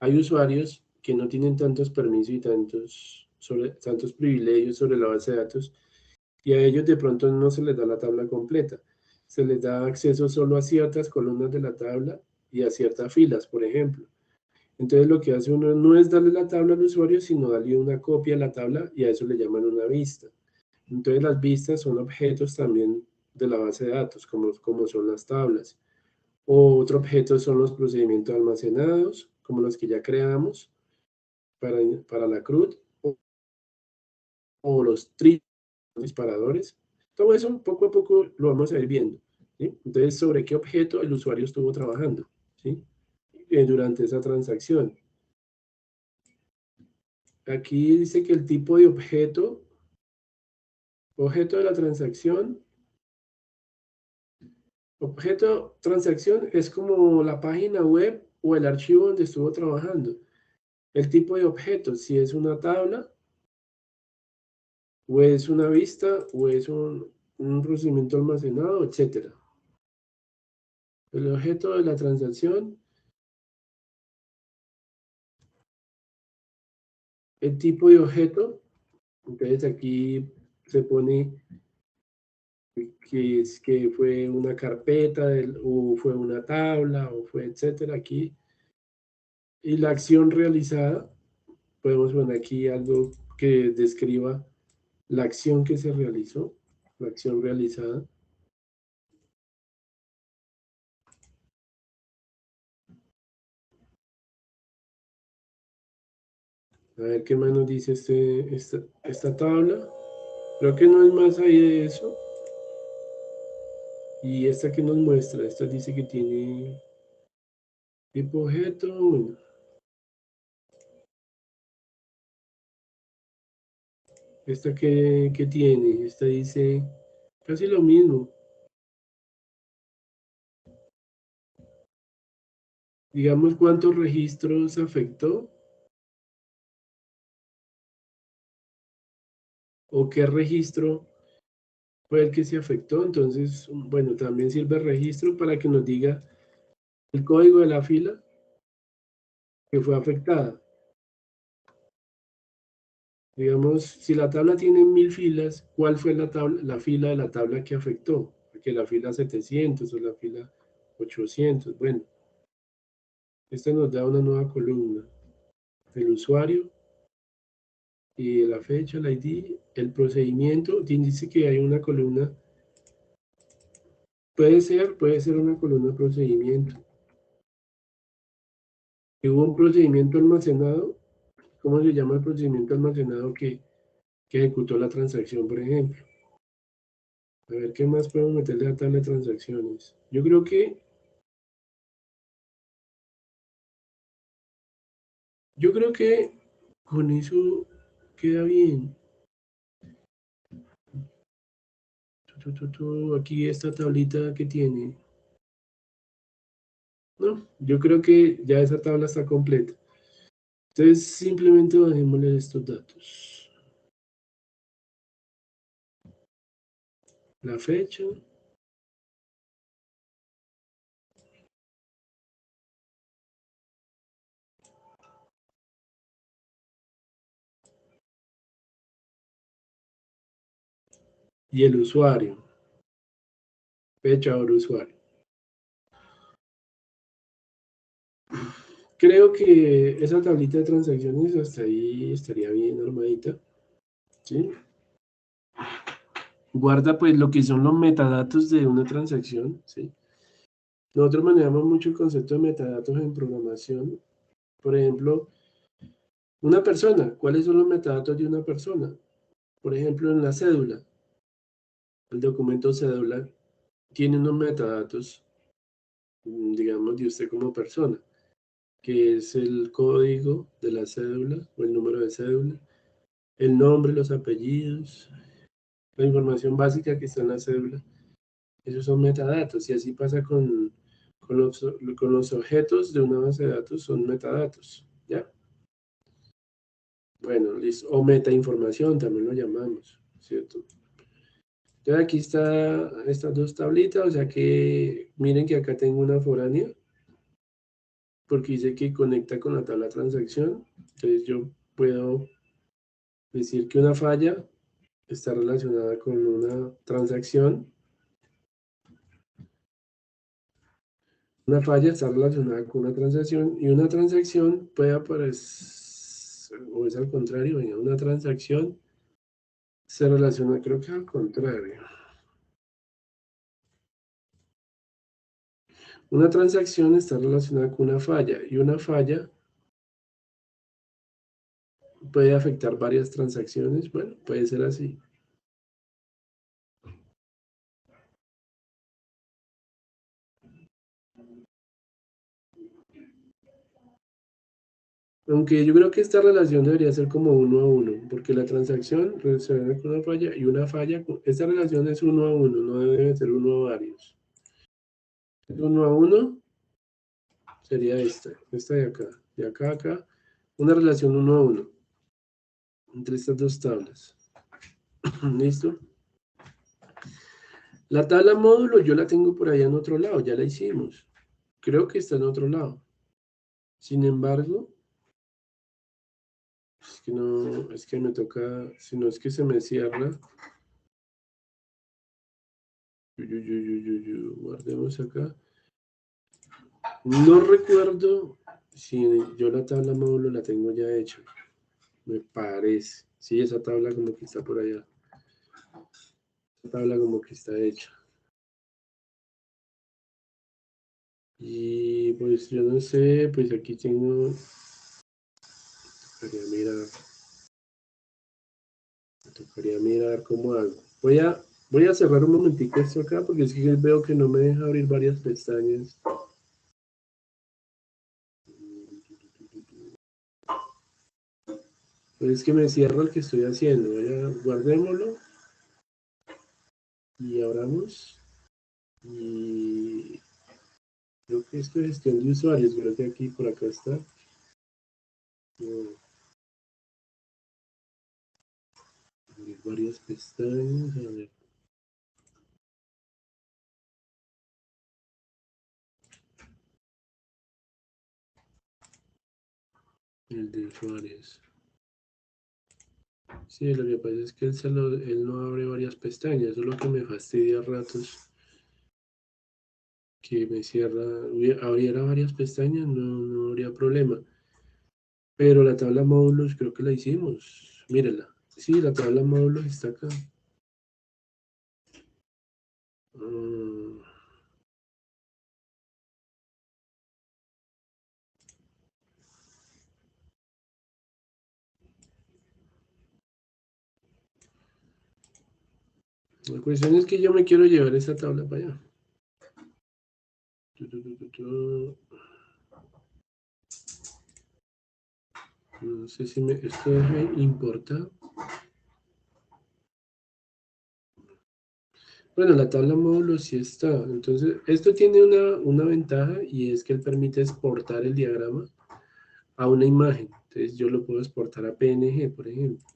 hay usuarios que no tienen tantos permisos y tantos privilegios sobre la base de datos, y a ellos de pronto no se les da la tabla completa. Se les da acceso solo a ciertas columnas de la tabla y a ciertas filas, por ejemplo. Entonces lo que hace uno no es darle la tabla al usuario, sino darle una copia de la tabla y a eso le llaman una vista. Entonces las vistas son objetos también de la base de datos, como son las tablas. O otro objeto son los procedimientos almacenados, como los que ya creamos para la CRUD, o los disparadores. Todo eso poco a poco lo vamos a ir viendo, ¿sí? Entonces, sobre qué objeto el usuario estuvo trabajando, ¿sí? Durante esa transacción. Aquí dice que el tipo de objeto de la transacción, objeto transacción es como la página web o el archivo donde estuvo trabajando. El tipo de objeto, si es una tabla, o es una vista, o es un procedimiento almacenado, etc. El objeto de la transacción, el tipo de objeto, entonces aquí se pone que fue una carpeta, o fue una tabla, o fue etcétera aquí. Y la acción realizada, podemos poner aquí algo que describa la acción que se realizó, la acción realizada. A ver qué más nos dice esta tabla. Creo que no es más ahí de eso. Y esta que nos muestra, esta dice que tiene tipo objeto. Bueno, esta que tiene, esta dice casi lo mismo. digamos, cuántos registros afectó o qué registro fue el que se afectó. Entonces, bueno, también sirve el registro para que nos diga el código de la fila que fue afectada. Digamos, si la tabla tiene 1000 filas, ¿cuál fue la fila de la tabla que afectó? Que la fila 700 o la fila 800. Bueno, esta nos da una nueva columna. El usuario y la fecha, el ID, el procedimiento. Dice que hay una columna. Puede ser una columna de procedimiento. Si hubo un procedimiento almacenado, ¿cómo se llama el procedimiento almacenado que ejecutó la transacción, por ejemplo? A ver, ¿qué más podemos meterle a la tabla de transacciones? Yo creo que con eso queda bien. Aquí esta tablita que tiene. No, yo creo que ya esa tabla está completa. Entonces simplemente bajémosle estos datos. La fecha. Y el usuario. Fecha, hora, usuario. Creo que esa tablita de transacciones hasta ahí estaría bien armadita. ¿Sí? Guarda pues lo que son los metadatos de una transacción. ¿Sí? Nosotros manejamos mucho el concepto de metadatos en programación. Por ejemplo, una persona. ¿Cuáles son los metadatos de una persona? Por ejemplo, en la cédula. El documento cédula tiene unos metadatos, digamos, de usted como persona, que es el código de la cédula o el número de cédula, el nombre, los apellidos, la información básica que está en la cédula. Esos son metadatos y así pasa con los objetos de una base de datos, son metadatos, ¿ya? Bueno, listo. O metainformación también lo llamamos, ¿cierto? Entonces aquí está estas dos tablitas, o sea que miren que acá tengo una foránea, porque dice que conecta con la tabla de transacción. Entonces yo puedo decir que una falla está relacionada con una transacción. Una falla está relacionada con una transacción y una transacción puede aparecer, o es al contrario, venga, una transacción se relaciona, creo que al contrario. Una transacción está relacionada con una falla y una falla puede afectar varias transacciones. Bueno, puede ser así. Aunque yo creo que esta relación debería ser como 1 a 1, porque la transacción se ve con una falla y una falla. Esta relación es 1 a 1, no debe ser 1 a varios. 1 a 1 sería esta de acá, de acá a acá, una relación 1 a 1 entre estas dos tablas. ¿Listo? La tabla módulo yo la tengo por allá en otro lado, ya la hicimos. Creo que está en otro lado. Sin embargo, es que me toca, si no es que se me cierra. Guardemos acá. No recuerdo si yo la tabla módulo la tengo ya hecha. Me parece. Sí, esa tabla como que está por allá. Esa tabla como que está hecha. Y pues yo no sé, pues aquí tengo. Tocaría mirar cómo hago. Voy a cerrar un momentico esto acá porque es que veo que no me deja abrir varias pestañas. Pues es que me cierra el que estoy haciendo. Guardémoslo. Y abramos. Y Creo que esto es gestión de usuarios, creo que aquí por acá está. Abrir varias pestañas, a ver. El de usuarios. Sí, lo que pasa es que él no abre varias pestañas, eso es lo que me fastidia a ratos. Que me cierra, abriera varias pestañas, no habría problema. Pero la tabla módulos creo que la hicimos. Mírala. Sí, la tabla módulos está acá. Mm. La cuestión es que yo me quiero llevar esa tabla para allá. No sé si esto deja importar. Bueno, la tabla módulos sí está. Entonces, esto tiene una ventaja y es que él permite exportar el diagrama a una imagen. Entonces, yo lo puedo exportar a PNG, por ejemplo.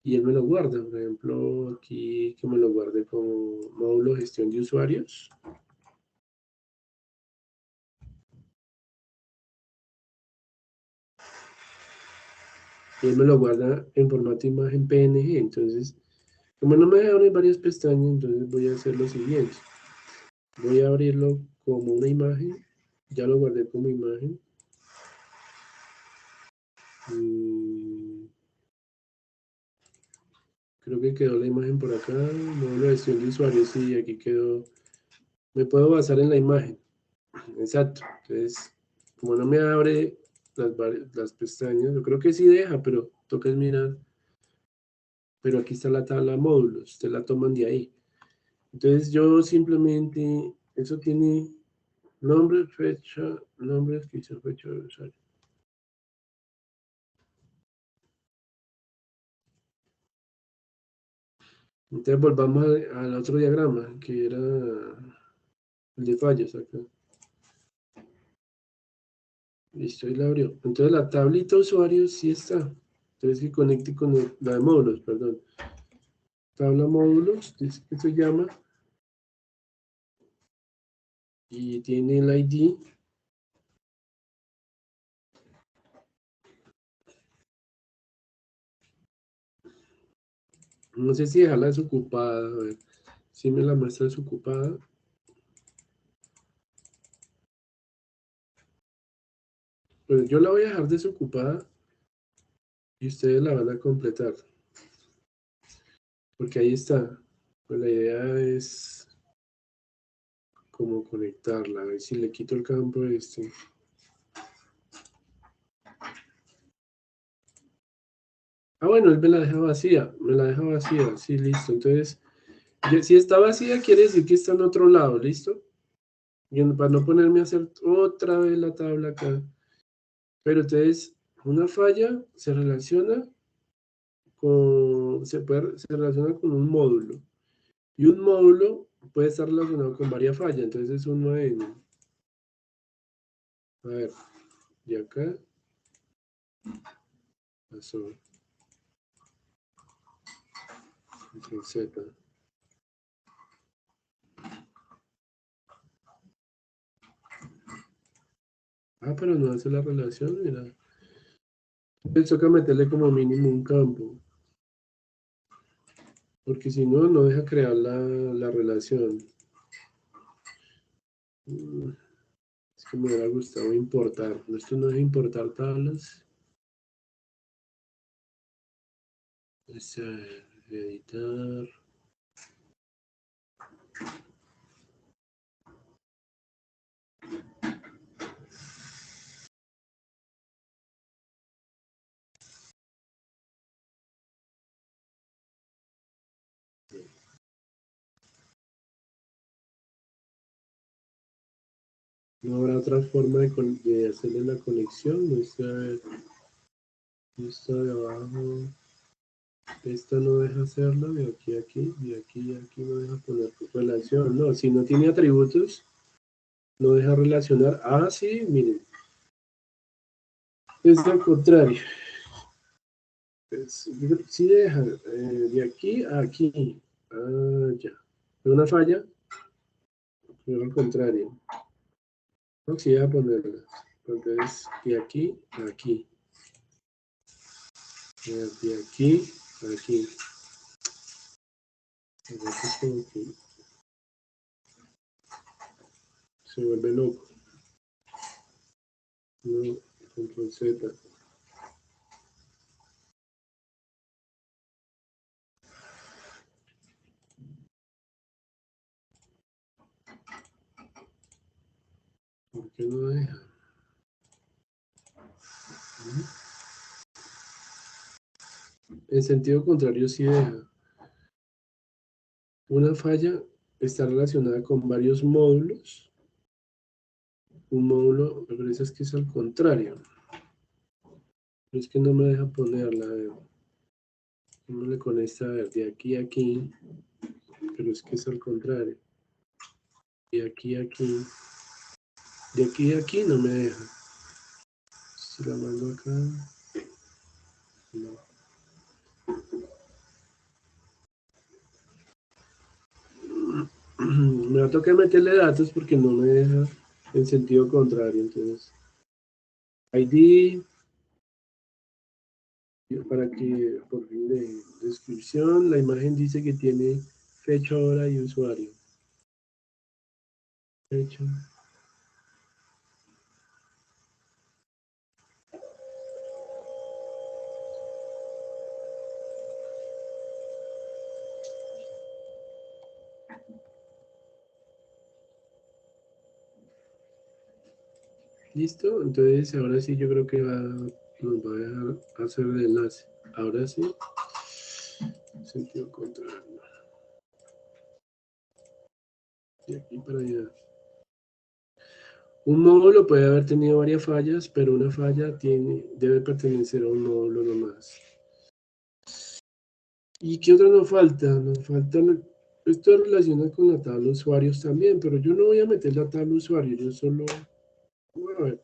Y él me lo guarda. Por ejemplo, aquí que me lo guarde como módulo gestión de usuarios. Y él me lo guarda en formato imagen PNG. Entonces, como no me abren varias pestañas, entonces voy a hacer lo siguiente. Voy a abrirlo como una imagen. Ya lo guardé como imagen. Creo que quedó la imagen por acá. Módulo de gestión de usuarios. Sí, aquí quedó. Me puedo basar en la imagen. Exacto. Entonces, como no me abre las pestañas, yo creo que sí deja, pero toca mirar. Pero aquí está la tabla de módulos. Ustedes la toman de ahí. Entonces, yo simplemente. Eso tiene nombre, fecha, nombre, descripción, fecha de usuario. Entonces volvamos al otro diagrama, que era el de fallos acá. Listo, ahí la abrió. Entonces la tablita usuario sí está. Entonces que conecte con la de módulos, perdón. Tabla módulos, dice que se llama. Y tiene el ID. No sé si dejarla desocupada, a ver. Si me la muestra desocupada. Pues yo la voy a dejar desocupada y ustedes la van a completar. Porque ahí está. Pues la idea es como conectarla. A ver si le quito el campo este. Ah, bueno, él me la deja vacía. Me la deja vacía. Sí, listo. Entonces, si está vacía, quiere decir que está en otro lado. ¿Listo? Y para no ponerme a hacer otra vez la tabla acá. Pero entonces, una falla se relaciona se relaciona con un módulo. Y un módulo puede estar relacionado con varias fallas. Entonces es uno en. A ver, y acá pasó. Control Z. Ah, pero no hace la relación, mira. Entonces toca meterle como mínimo un campo. Porque si no, no deja crear la relación. Es que me hubiera gustado importar. Esto no es importar tablas. Es editar. No habrá otra forma de hacerle la conexión. Muestra esta de abajo. Esta no deja hacerlo. De aquí a aquí. De aquí a aquí no deja poner relación. No, si no tiene atributos. No deja relacionar. Ah, sí, miren. Es al contrario. Sí deja. De aquí a aquí. Ah, ya. Una falla. Pero al contrario. No, sí, voy a ponerla. Entonces, de aquí a aquí. De aquí a aquí. Entonces, como que se vuelve loco. No, control Z. ¿Por qué no deja? En sentido contrario sí deja. Una falla está relacionada con varios módulos. Un módulo, me parece es que es al contrario. Pero es que no me deja ponerla. Démosle con esta, a ver, de aquí a aquí. Pero es que es al contrario. De aquí a aquí. De aquí a aquí no me deja. Si la mando acá. No. Me va a tocar meterle datos porque no me deja en sentido contrario. Entonces, ID, para que por fin de descripción, la imagen dice que tiene fecha, hora y usuario. Fecha. Listo, entonces ahora sí yo creo que nos va a dejar hacer el enlace. Ahora sí, sentido contrario. De aquí para allá. Un módulo puede haber tenido varias fallas, pero una falla debe pertenecer a un módulo nomás. ¿Y qué otra nos falta? Nos falta, esto relaciona con la tabla usuarios también, pero yo no voy a meter la tabla usuarios, yo solo, a ver,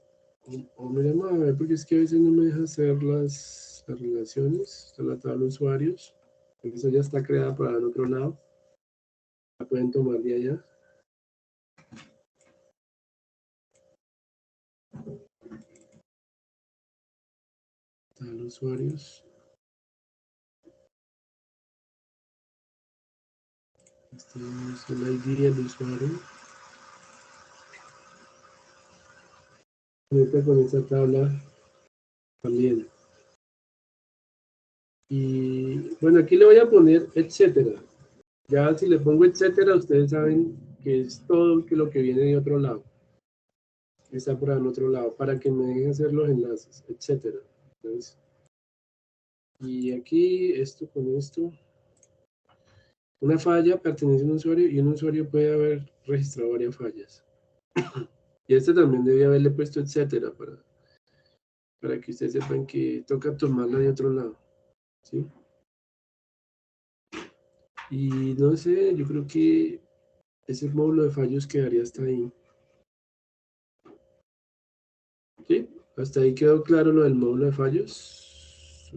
o miremos a ver, porque es que a veces no me deja hacer las relaciones, está la tabla usuarios, esa ya está creada para el otro lado, la pueden tomar de allá. Tabla usuarios. Este es el ID del usuario. Conecta con esta tabla también. Y bueno, aquí le voy a poner etcétera. Ya si le pongo etcétera, ustedes saben que es todo lo que viene de otro lado. Está por el otro lado, para que me dejen hacer los enlaces, etcétera. Entonces, y aquí, esto con esto. Una falla pertenece a un usuario y un usuario puede haber registrado varias fallas. Y este también debía haberle puesto etcétera para que ustedes sepan que toca tomarla de otro lado. ¿Sí? Y no sé, yo creo que ese módulo de fallos quedaría hasta ahí. ¿Sí? Hasta ahí quedó claro lo del módulo de fallos.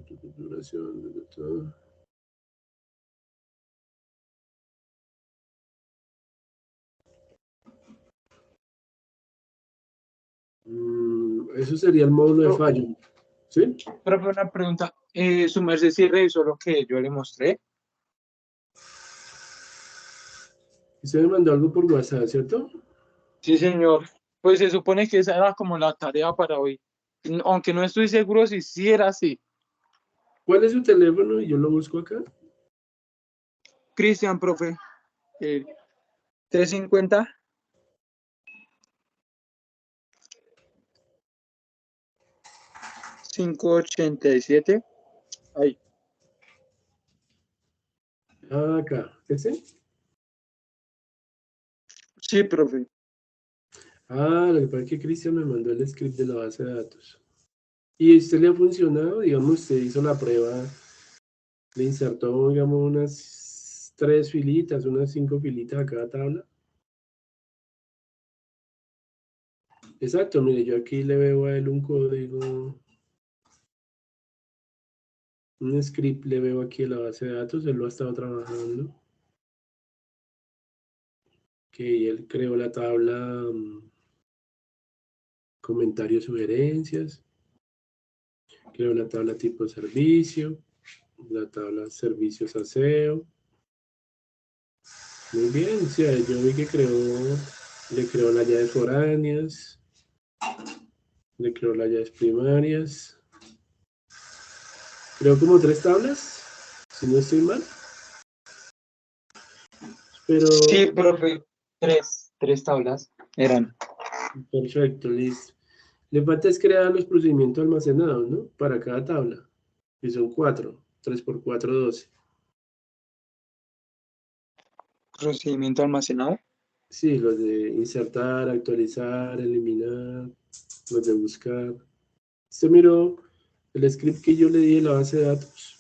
Eso sería el módulo de fallo. ¿Sí? Pero una pregunta, su merced sí revisó lo que yo le mostré. Usted me mandó algo por WhatsApp, ¿cierto? Sí, señor. Pues se supone que esa era como la tarea para hoy. Aunque no estoy seguro si sí era así. ¿Cuál es su teléfono? Y yo lo busco acá. Cristian, profe. 350. $587. Ahí. Ah, acá. ¿Ese? Sí, profe. Ah, lo que pasa es que Cristian me mandó el script de la base de datos. ¿Y a usted le ha funcionado? Digamos, usted hizo la prueba, le insertó, digamos, unas 3 filitas, unas 5 filitas a cada tabla. Exacto, mire, yo aquí le veo a él un código, un script, le veo aquí en la base de datos, él lo ha estado trabajando. Que él creó la tabla comentarios, sugerencias, creó la tabla tipo servicio, la tabla servicios aseo. Muy bien, o sea, yo vi que le creó las llaves foráneas, le creó las llaves primarias. Creo como 3 tablas, si no estoy mal. Pero, Sí, profe, tres tablas eran. perfecto, listo. Le falta es crear los procedimientos almacenados, ¿no? Para cada tabla, que son 4, 3 por 4, 12. Procedimiento almacenado. Sí, los de insertar, actualizar, eliminar, los de buscar. ¿Usted miró el script que yo le di en la base de datos?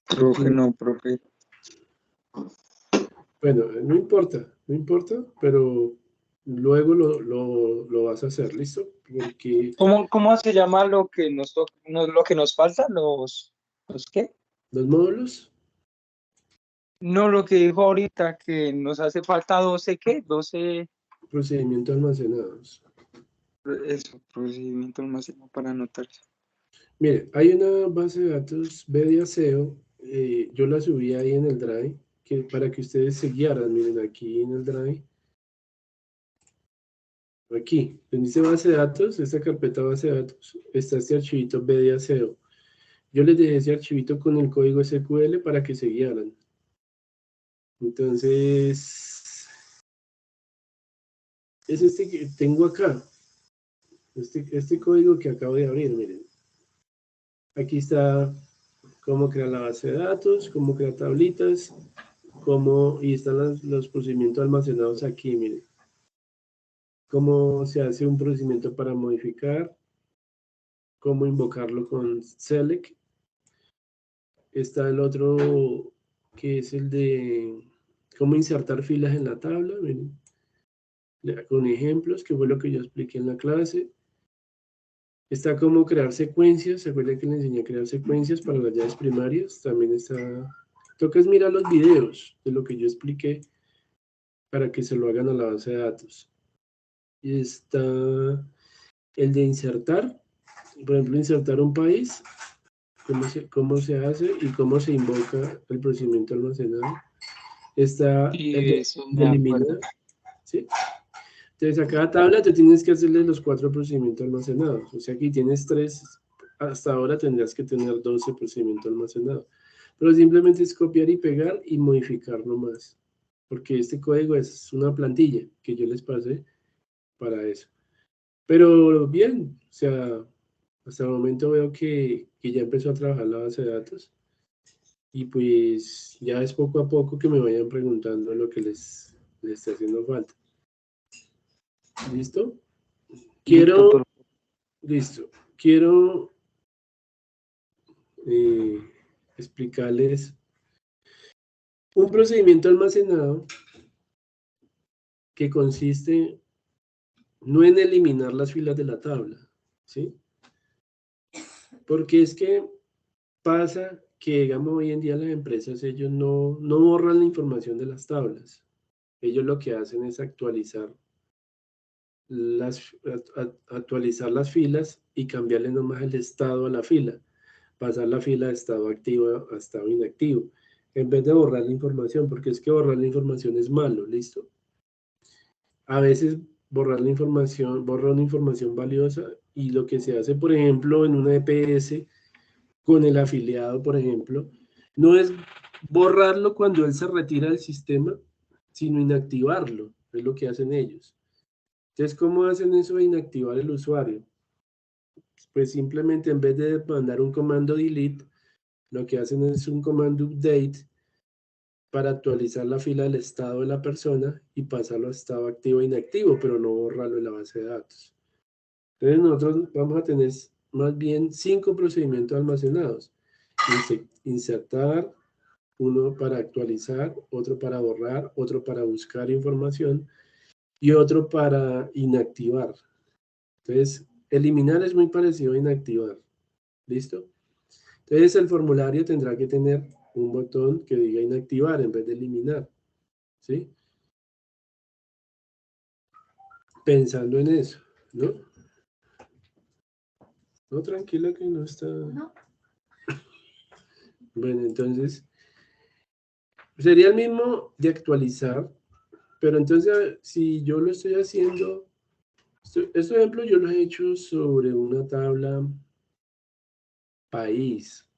Profe, no, profe. Bueno, no importa, pero luego lo vas a hacer, ¿listo? Porque ¿Cómo se llama lo que lo que nos falta? ¿Los qué? los módulos, No, lo que dijo ahorita, que nos hace falta 12, ¿qué? 12, procedimientos almacenados. eso, procedimiento almacenado para anotar. Mire, hay una base de datos BDASEO, yo la subí ahí en el Drive, para que ustedes se guiaran, miren aquí en el Drive. Aquí, en dice base de datos, esta carpeta base de datos, está este archivito BDASEO. Yo les dejé ese archivito con el código SQL para que se guiaran. Entonces, es este que tengo acá. Este código que acabo de abrir, miren. Aquí está cómo crear la base de datos, cómo crear tablitas, y están los procedimientos almacenados aquí, miren. Cómo se hace un procedimiento para modificar, cómo invocarlo con select. Está el otro que es el de cómo insertar filas en la tabla, miren, con ejemplos, que fue lo que yo expliqué en la clase. Está cómo crear secuencias, se acuerdan que le enseñé a crear secuencias para las llaves primarias, también está, toca es mirar los videos de lo que yo expliqué para que se lo hagan a la base de datos. Y está el de insertar, por ejemplo, insertar un país, cómo se hace y cómo se invoca el procedimiento almacenado. Está el Sí, eso de me acuerdo. eliminar, ¿sí? Entonces a cada tabla tú tienes que hacerle los 4 procedimientos almacenados. O sea, aquí tienes 3, hasta ahora tendrás que tener 12 procedimientos almacenados. Pero simplemente es copiar y pegar y modificar nomás. Porque este código es una plantilla que yo les pasé para eso. Pero bien, o sea, hasta el momento veo que ya empezó a trabajar la base de datos. Y pues ya es poco a poco que me vayan preguntando lo que les está haciendo falta. ¿Listo? Listo, Listo. Quiero explicarles un procedimiento almacenado que consiste no en eliminar las filas de la tabla, ¿sí? Porque es que pasa que, digamos, hoy en día las empresas, ellos no borran la información de las tablas. Ellos lo que hacen es actualizar las filas y cambiarle nomás el estado a la fila. Pasar la fila de estado activo a estado inactivo, en vez de borrar la información, porque es que borrar la información es malo, ¿listo? A veces borrar la información, borra una información valiosa y lo que se hace, por ejemplo, en una EPS con el afiliado, por ejemplo, no es borrarlo cuando él se retira del sistema, sino inactivarlo, es lo que hacen ellos. Entonces, ¿cómo hacen eso de inactivar el usuario? Pues simplemente en vez de mandar un comando delete, lo que hacen es un comando update para actualizar la fila del estado de la persona y pasarlo a estado activo e inactivo, pero no borrarlo de la base de datos. Entonces nosotros vamos a tener más bien 5 procedimientos almacenados. Insertar, Uno para actualizar, otro para borrar, otro para buscar información y otro para inactivar. Entonces, eliminar es muy parecido a inactivar. ¿Listo? Entonces, el formulario tendrá que tener un botón que diga inactivar en vez de eliminar. ¿Sí? Pensando en eso, ¿no? No, tranquila que no está... No. Bueno, entonces, sería el mismo de actualizar, pero entonces, si yo lo estoy haciendo, este ejemplo yo lo he hecho sobre una tabla país,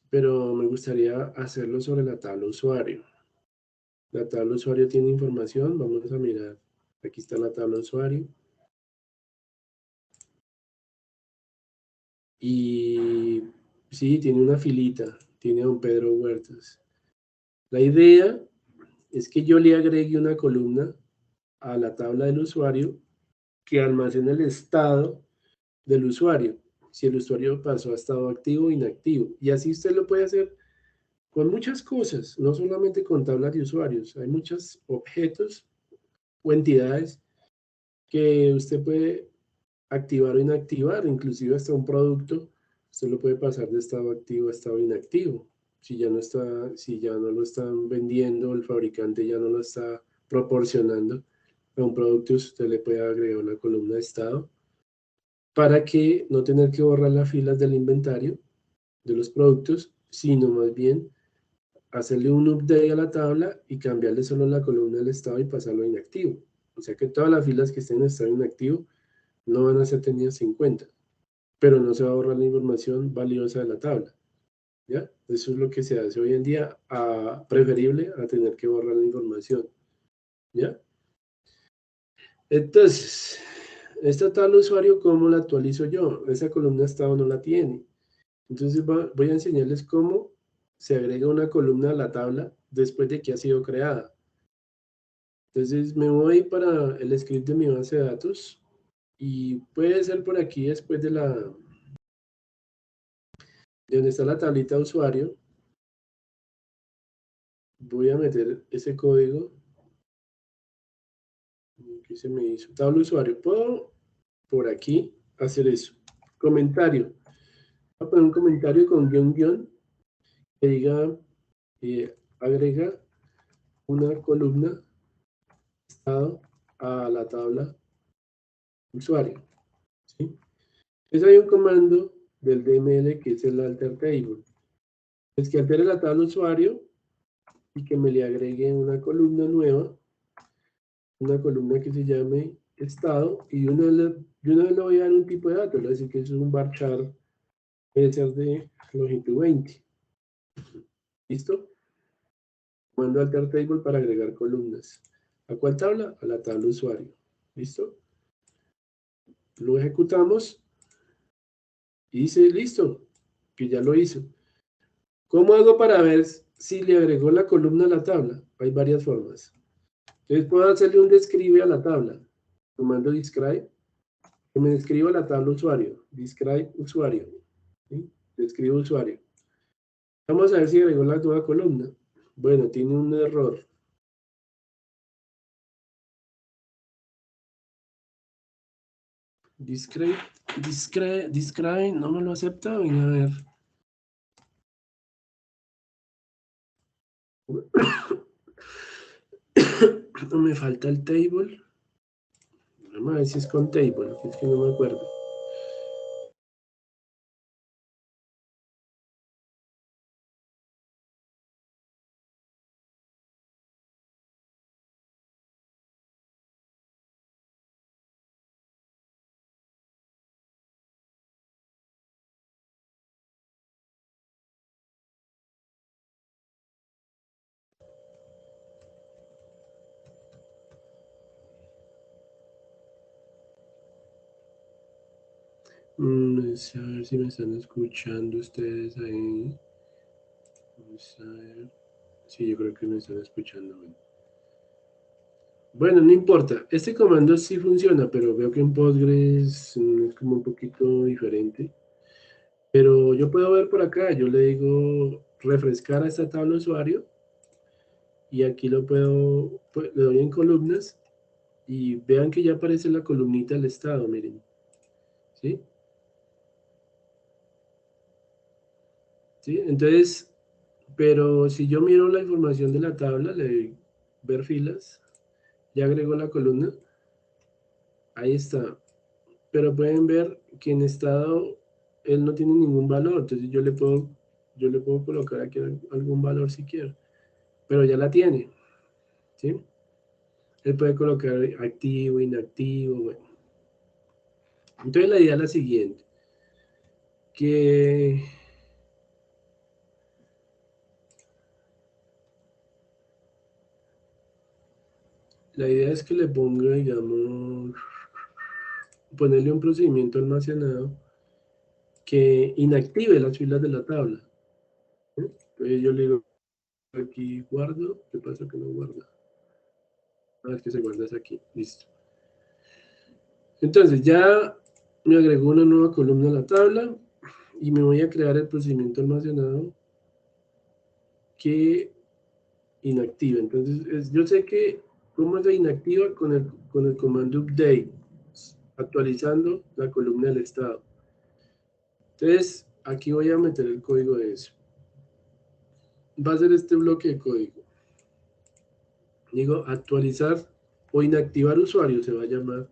pero me gustaría hacerlo sobre la tabla usuario. La tabla usuario tiene información, vamos a mirar. Aquí está la tabla usuario. Y sí, tiene una filita, tiene a don Pedro Huertas. La idea es que yo le agregue una columna a la tabla del usuario que almacene el estado del usuario, si el usuario pasó a estado activo o inactivo. Y así usted lo puede hacer con muchas cosas, no solamente con tablas de usuarios. Hay muchos objetos o entidades que usted puede activar o inactivar, inclusive hasta un producto, usted lo puede pasar de estado activo a estado inactivo. Si ya no está, si ya no lo están vendiendo, el fabricante ya no lo está proporcionando a un producto, usted le puede agregar una columna de estado para que no tener que borrar las filas del inventario de los productos, sino más bien hacerle un update a la tabla y cambiarle solo la columna del estado y pasarlo a inactivo. O sea que todas las filas que estén en estado inactivo no van a ser tenidas en cuenta, pero no se va a borrar la información valiosa de la tabla. ¿Ya? Eso es lo que se hace hoy en día, preferible a tener que borrar la información. ¿Ya? Entonces, esta tabla usuario, ¿cómo la actualizo yo? Esa columna estado no la tiene. Entonces voy a enseñarles cómo se agrega una columna a la tabla después de que ha sido creada. Entonces me voy para el script de mi base de datos y puede ser por aquí después de donde está la tablita de usuario. Voy a meter ese código que se me hizo. Tabla usuario. Puedo por aquí hacer eso. Comentario. Voy a poner un comentario con guión que diga agrega una columna estado a la tabla usuario. ¿Sí? Entonces hay un comando del DML que es el alter table. Es que altere la tabla usuario y que me le agregue una columna nueva, una columna que se llame estado, y una vez le voy a dar un tipo de datos, le voy a decir que eso es un varchar, puede ser de longitud 20. ¿Listo? Mando alter table para agregar columnas. ¿A cuál tabla? A la tabla usuario. ¿Listo? Lo ejecutamos y dice listo, que ya lo hizo. ¿Cómo hago para ver si le agregó la columna a la tabla? Hay varias formas. Entonces puedo hacerle un describe a la tabla. Comando describe, que me describa la tabla usuario. Describe usuario. ¿Sí? Describe usuario. Vamos a ver si agregó la nueva columna. Bueno, tiene un error. Describe, no me lo acepta. Venga a ver. No me falta el table. Vamos a ver si es con table, que es que no me acuerdo. Vamos a ver si me están escuchando ustedes ahí. Vamos a ver. Sí, yo creo que me están escuchando. Bueno, no importa. Este comando sí funciona, pero veo que en Postgres es como un poquito diferente. Pero yo puedo ver por acá, yo le digo refrescar a esta tabla usuario y aquí lo puedo, le doy en columnas y vean que ya aparece la columnita del estado, miren. ¿Sí? ¿Sí? Entonces, pero si yo miro la información de la tabla, le doy ver filas, ya agrego la columna, ahí está. Pero pueden ver que en estado él no tiene ningún valor, entonces yo le puedo colocar aquí algún valor si quiero, pero ya la tiene, ¿sí? Él puede colocar activo, inactivo, bueno. Entonces la idea es la siguiente, que la idea es que le ponga, digamos, ponerle un procedimiento almacenado que inactive las filas de la tabla. ¿Sí? Entonces yo le digo aquí guardo, ¿qué pasa que no guarda? Ah, es que se guarda es aquí, listo. Entonces ya me agregó una nueva columna a la tabla y me voy a crear el procedimiento almacenado que inactiva. Entonces yo sé que cómo se inactiva con el comando update, actualizando la columna del estado. Entonces aquí voy a meter el código de eso. Va a ser este bloque de código. Digo actualizar o inactivar usuario se va a llamar.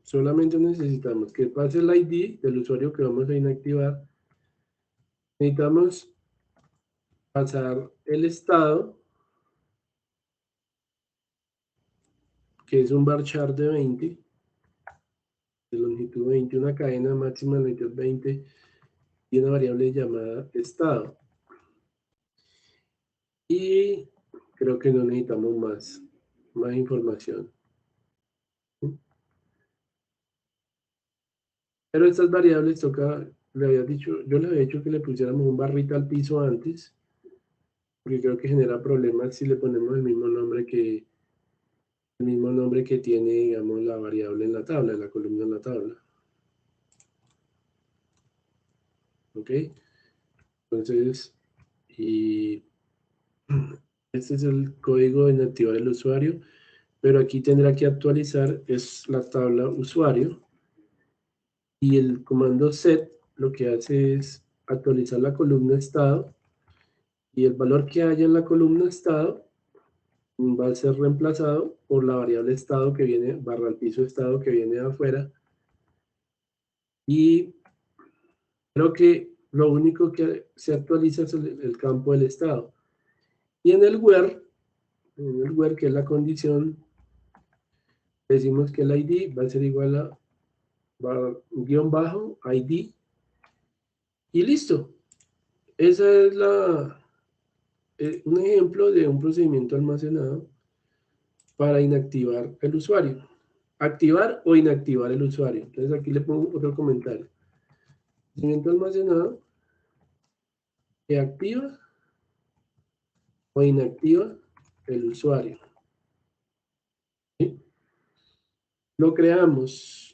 Solamente necesitamos que pase el ID del usuario que vamos a inactivar. Necesitamos pasar el estado, que es un varchar de 20, de longitud 20, una cadena máxima de longitud 20 y una variable llamada estado. Y creo que no necesitamos más información. Pero estas variables toca, yo le había dicho que le pusiéramos un barrita al piso antes, porque creo que genera problemas si le ponemos el mismo nombre que tiene, digamos, la variable en la tabla, la columna en la tabla. ¿Ok? Entonces, y este es el código de inactivar el usuario, pero aquí tendrá que actualizar, es la tabla usuario, y el comando set lo que hace es actualizar la columna estado, y el valor que haya en la columna estado va a ser reemplazado por la variable estado que viene, barra al piso estado que viene de afuera, y creo que lo único que se actualiza es el campo del estado. Y en el where, que es la condición, decimos que el ID va a ser igual a guión bajo ID y listo. Esa es un ejemplo de un procedimiento almacenado para inactivar el usuario. Activar o inactivar el usuario. Entonces aquí le pongo otro comentario. Procedimiento almacenado que activa o inactiva el usuario. ¿Sí? Lo creamos.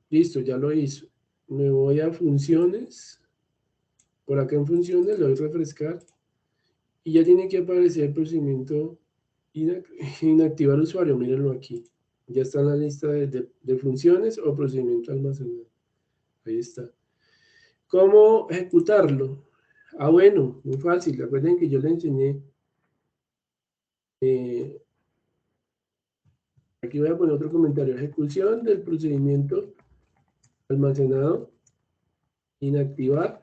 Listo, ya lo hizo. Me voy a funciones. Por acá en funciones le doy refrescar. Y ya tiene que aparecer el procedimiento inactivar usuario. Mírenlo aquí. Ya está en la lista de funciones o procedimiento almacenado. Ahí está. ¿Cómo ejecutarlo? Ah, bueno, muy fácil. Recuerden que yo le enseñé. Aquí voy a poner otro comentario. Ejecución del procedimiento almacenado. Inactivar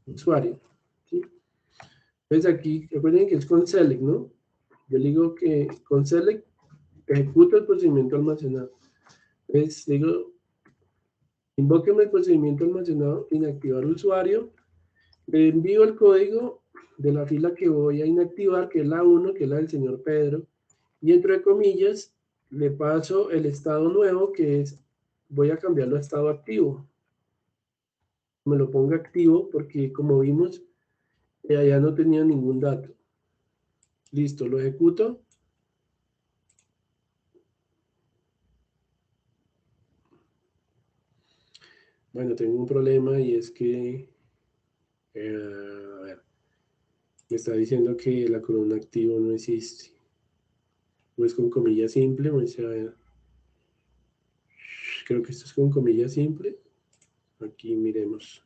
usuario. ¿Sí? Entonces aquí, recuerden que es con select, ¿no? Yo le digo que con select ejecuta el procedimiento almacenado. Entonces digo, invóqueme el procedimiento almacenado, inactivar usuario, le envío el código de la fila que voy a inactivar, que es la 1, que es la del señor Pedro, y entre comillas le paso el estado nuevo, que es, voy a cambiarlo a estado activo. Me lo ponga activo porque como vimos, allá no tenía ningún dato. Listo, lo ejecuto. Bueno, tengo un problema y es que, a ver, me está diciendo que la columna activo no existe. Pues con comilla simple, vamos a ver. Creo que esto es con comilla simple. Aquí miremos.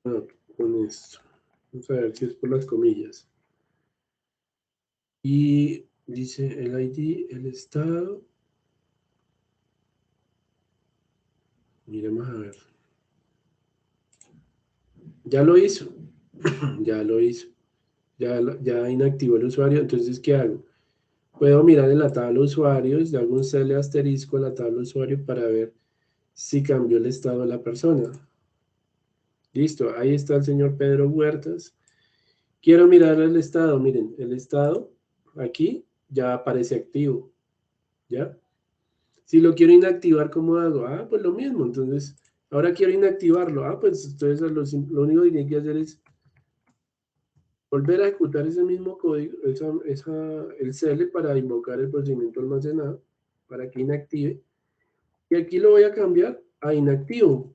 Ah, con esto. Vamos a ver si es por las comillas. Y dice el ID, el estado. Miremos a ver. Ya lo hizo. Ya lo hizo. Ya inactivó el usuario. Entonces, ¿qué hago? Puedo mirar en la tabla usuarios, le hago un cel asterisco a la tabla usuario para ver si cambió el estado de la persona. Listo, ahí está el señor Pedro Huertas. Quiero mirar el estado. Miren, el estado aquí ya aparece activo. ¿Ya? Si lo quiero inactivar, ¿cómo hago? Ah, pues lo mismo. Entonces, ahora quiero inactivarlo. Ah, pues entonces lo único que tiene que hacer es volver a ejecutar ese mismo código, el CL para invocar el procedimiento almacenado, para que inactive. Y aquí lo voy a cambiar a inactivo.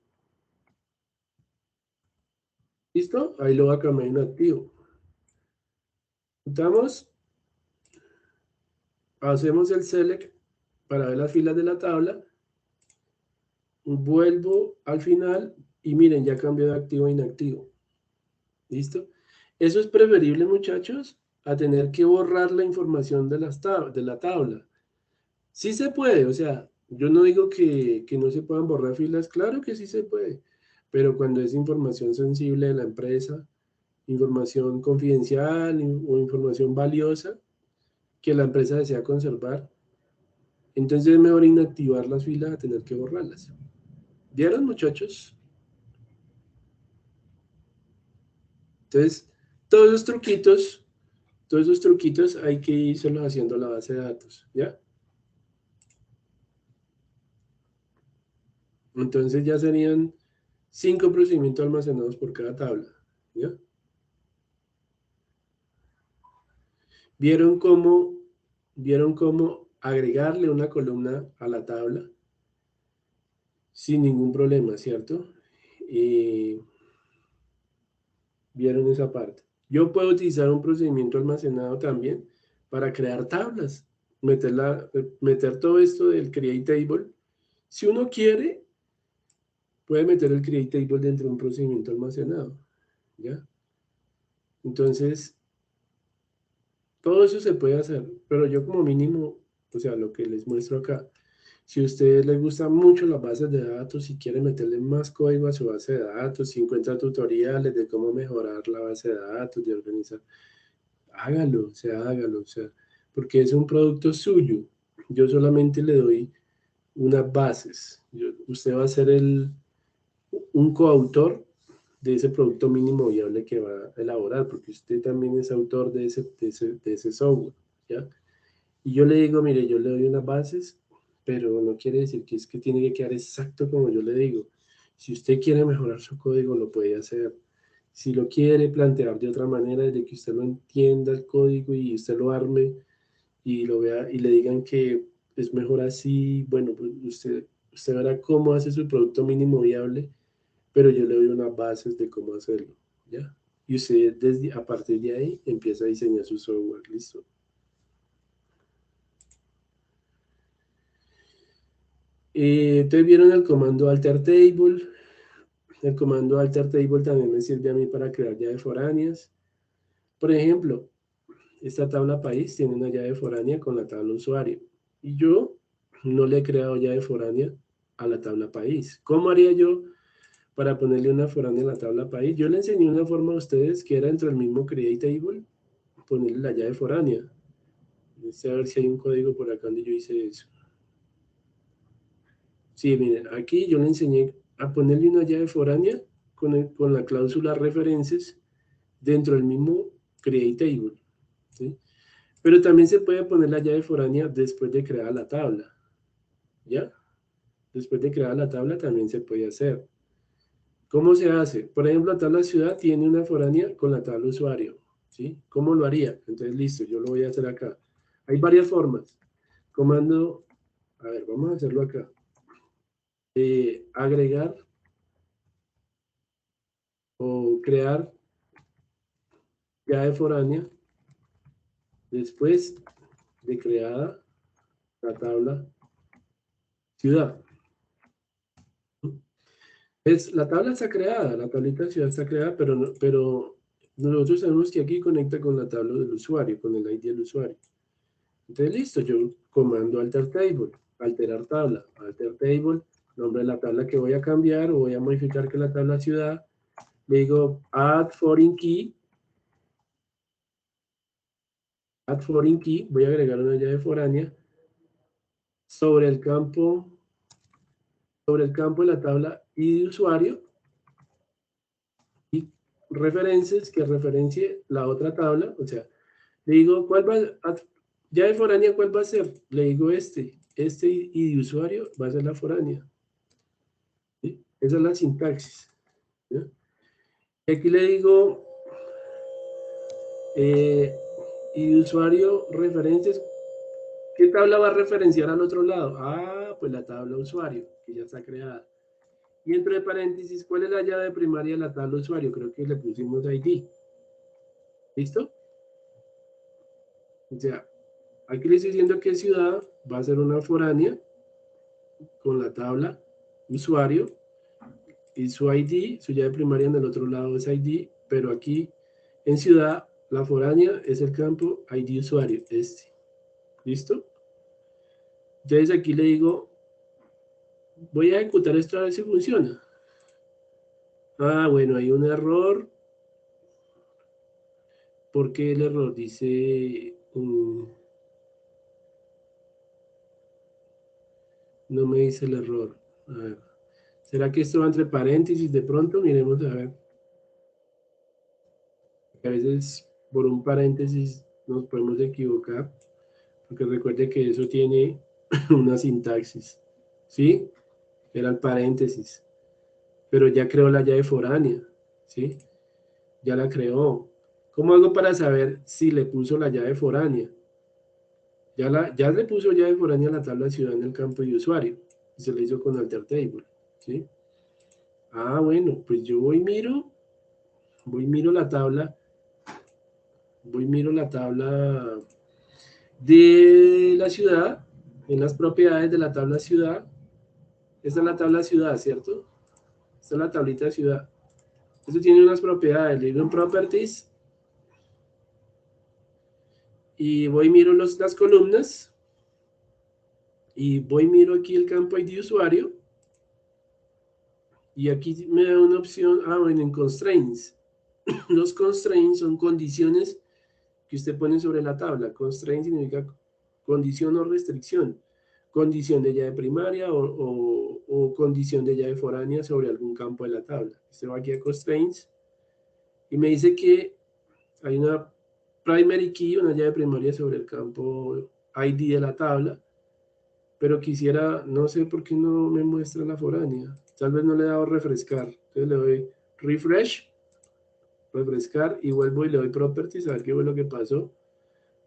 ¿Listo? Ahí lo voy a cambiar a inactivo. Ejecutamos. Hacemos el select para ver las filas de la tabla. Vuelvo al final y miren, ya cambió de activo a inactivo. ¿Listo? Eso es preferible, muchachos, a tener que borrar la información de la tabla. Sí se puede, o sea, yo no digo que no se puedan borrar filas, claro que sí se puede, pero cuando es información sensible de la empresa, información confidencial o información valiosa que la empresa desea conservar, entonces es mejor inactivar las filas a tener que borrarlas. ¿Vieron, muchachos? Entonces, todos esos truquitos hay que irlos haciendo a la base de datos, ¿ya? Entonces ya serían 5 procedimientos almacenados por cada tabla, ¿ya? ¿Vieron cómo agregarle una columna a la tabla sin ningún problema, ¿cierto? Vieron esa parte. Yo puedo utilizar un procedimiento almacenado también para crear tablas, meter todo esto del create table. Si uno quiere, puede meter el create table dentro de un procedimiento almacenado, ¿ya? Entonces, todo eso se puede hacer, pero yo como mínimo, o sea, lo que les muestro acá, si a ustedes les gusta mucho las bases de datos, si quieren meterle más código a su base de datos, si encuentran tutoriales de cómo mejorar la base de datos, de organizar, hágalo, o sea, porque es un producto suyo. Yo solamente le doy unas bases. Usted va a ser un coautor de ese producto mínimo viable que va a elaborar, porque usted también es autor de ese software, ¿ya? Y yo le digo, mire, yo le doy unas bases, pero no quiere decir que es que tiene que quedar exacto como yo le digo. Si usted quiere mejorar su código, lo puede hacer. Si lo quiere plantear de otra manera, desde que usted lo entienda el código y usted lo arme y lo vea y le digan que es mejor así, bueno, pues usted verá cómo hace su producto mínimo viable, pero yo le doy unas bases de cómo hacerlo, ¿ya? Y usted a partir de ahí empieza a diseñar su software, listo. Entonces vieron el comando alter table. El comando alter table también me sirve a mí para crear llaves foráneas. Por ejemplo, esta tabla país tiene una llave foránea con la tabla usuario. Y yo no le he creado llave foránea a la tabla país. ¿Cómo haría yo para ponerle una foránea a la tabla país? Yo le enseñé una forma a ustedes que era dentro del mismo create table, ponerle la llave foránea. A ver si hay un código por acá donde yo hice eso. Sí, miren, aquí yo le enseñé a ponerle una llave foránea con la cláusula references dentro del mismo create table, ¿sí? Pero también se puede poner la llave foránea después de crear la tabla. ¿Ya? Después de crear la tabla también se puede hacer. ¿Cómo se hace? Por ejemplo, la tabla ciudad tiene una foránea con la tabla usuario. ¿Sí? ¿Cómo lo haría? Entonces, listo, yo lo voy a hacer acá. Hay varias formas. Comando, a ver, vamos a hacerlo acá. Agregar o crear llave foránea después de creada la tabla ciudad. La tabla está creada, la tablita de ciudad está creada, pero nosotros sabemos que aquí conecta con la tabla del usuario, con el ID del usuario. Entonces, listo, yo comando alter table, alterar tabla, alter table, nombre de la tabla que voy a cambiar o voy a modificar que la tabla ciudad, le digo add foreign key, voy a agregar una llave foránea sobre el campo de la tabla ID de usuario y referencias que referencie la otra tabla, o sea, le digo, ¿cuál va llave foránea cuál va a ser? Le digo este ID de usuario va a ser la foránea. ¿Sí? Esa es la sintaxis. ¿Sí? Y aquí le digo, ID de usuario, referencias, ¿qué tabla va a referenciar al otro lado? Ah, pues la tabla usuario, que ya está creada. Y entre paréntesis, ¿cuál es la llave primaria de la tabla usuario? Creo que le pusimos ID. ¿Listo? O sea, aquí le estoy diciendo que ciudad va a ser una foránea con la tabla usuario y su ID, su llave primaria en el otro lado es ID, pero aquí en ciudad la foránea es el campo ID usuario, este. ¿Listo? Entonces aquí le digo, voy a ejecutar esto a ver si funciona. Ah, bueno, hay un error. ¿Por qué el error? Dice... no me dice el error. A ver. ¿Será que esto va entre paréntesis de pronto? Miremos a ver. A veces por un paréntesis nos podemos equivocar. Porque recuerde que eso tiene una sintaxis. ¿Sí? Era el paréntesis. Pero ya creó la llave foránea. ¿Sí? Ya la creó. ¿Cómo hago para saber si le puso la llave foránea? Ya le puso llave foránea a la tabla ciudad en el campo de usuario. Y se le hizo con alter table. ¿Sí? Ah, bueno, pues yo miro la tabla, miro la tabla de la ciudad, en las propiedades de la tabla ciudad. Esta es la tabla ciudad, ¿cierto? Esta es la tablita de ciudad. Esto tiene unas propiedades, le digo en properties, y miro las columnas, y miro aquí el campo ID usuario, y aquí me da una opción, bueno, en constraints. Los constraints son condiciones que usted pone sobre la tabla. Constraint significa condición o restricción. Condición de llave primaria o condición de llave foránea sobre algún campo de la tabla. Usted va aquí a constraints y me dice que hay una primary key, una llave primaria sobre el campo ID de la tabla, pero quisiera, no sé por qué no me muestra la foránea. Tal vez no le he dado refrescar. Entonces le doy refrescar y vuelvo y le doy properties a ver qué fue lo que pasó.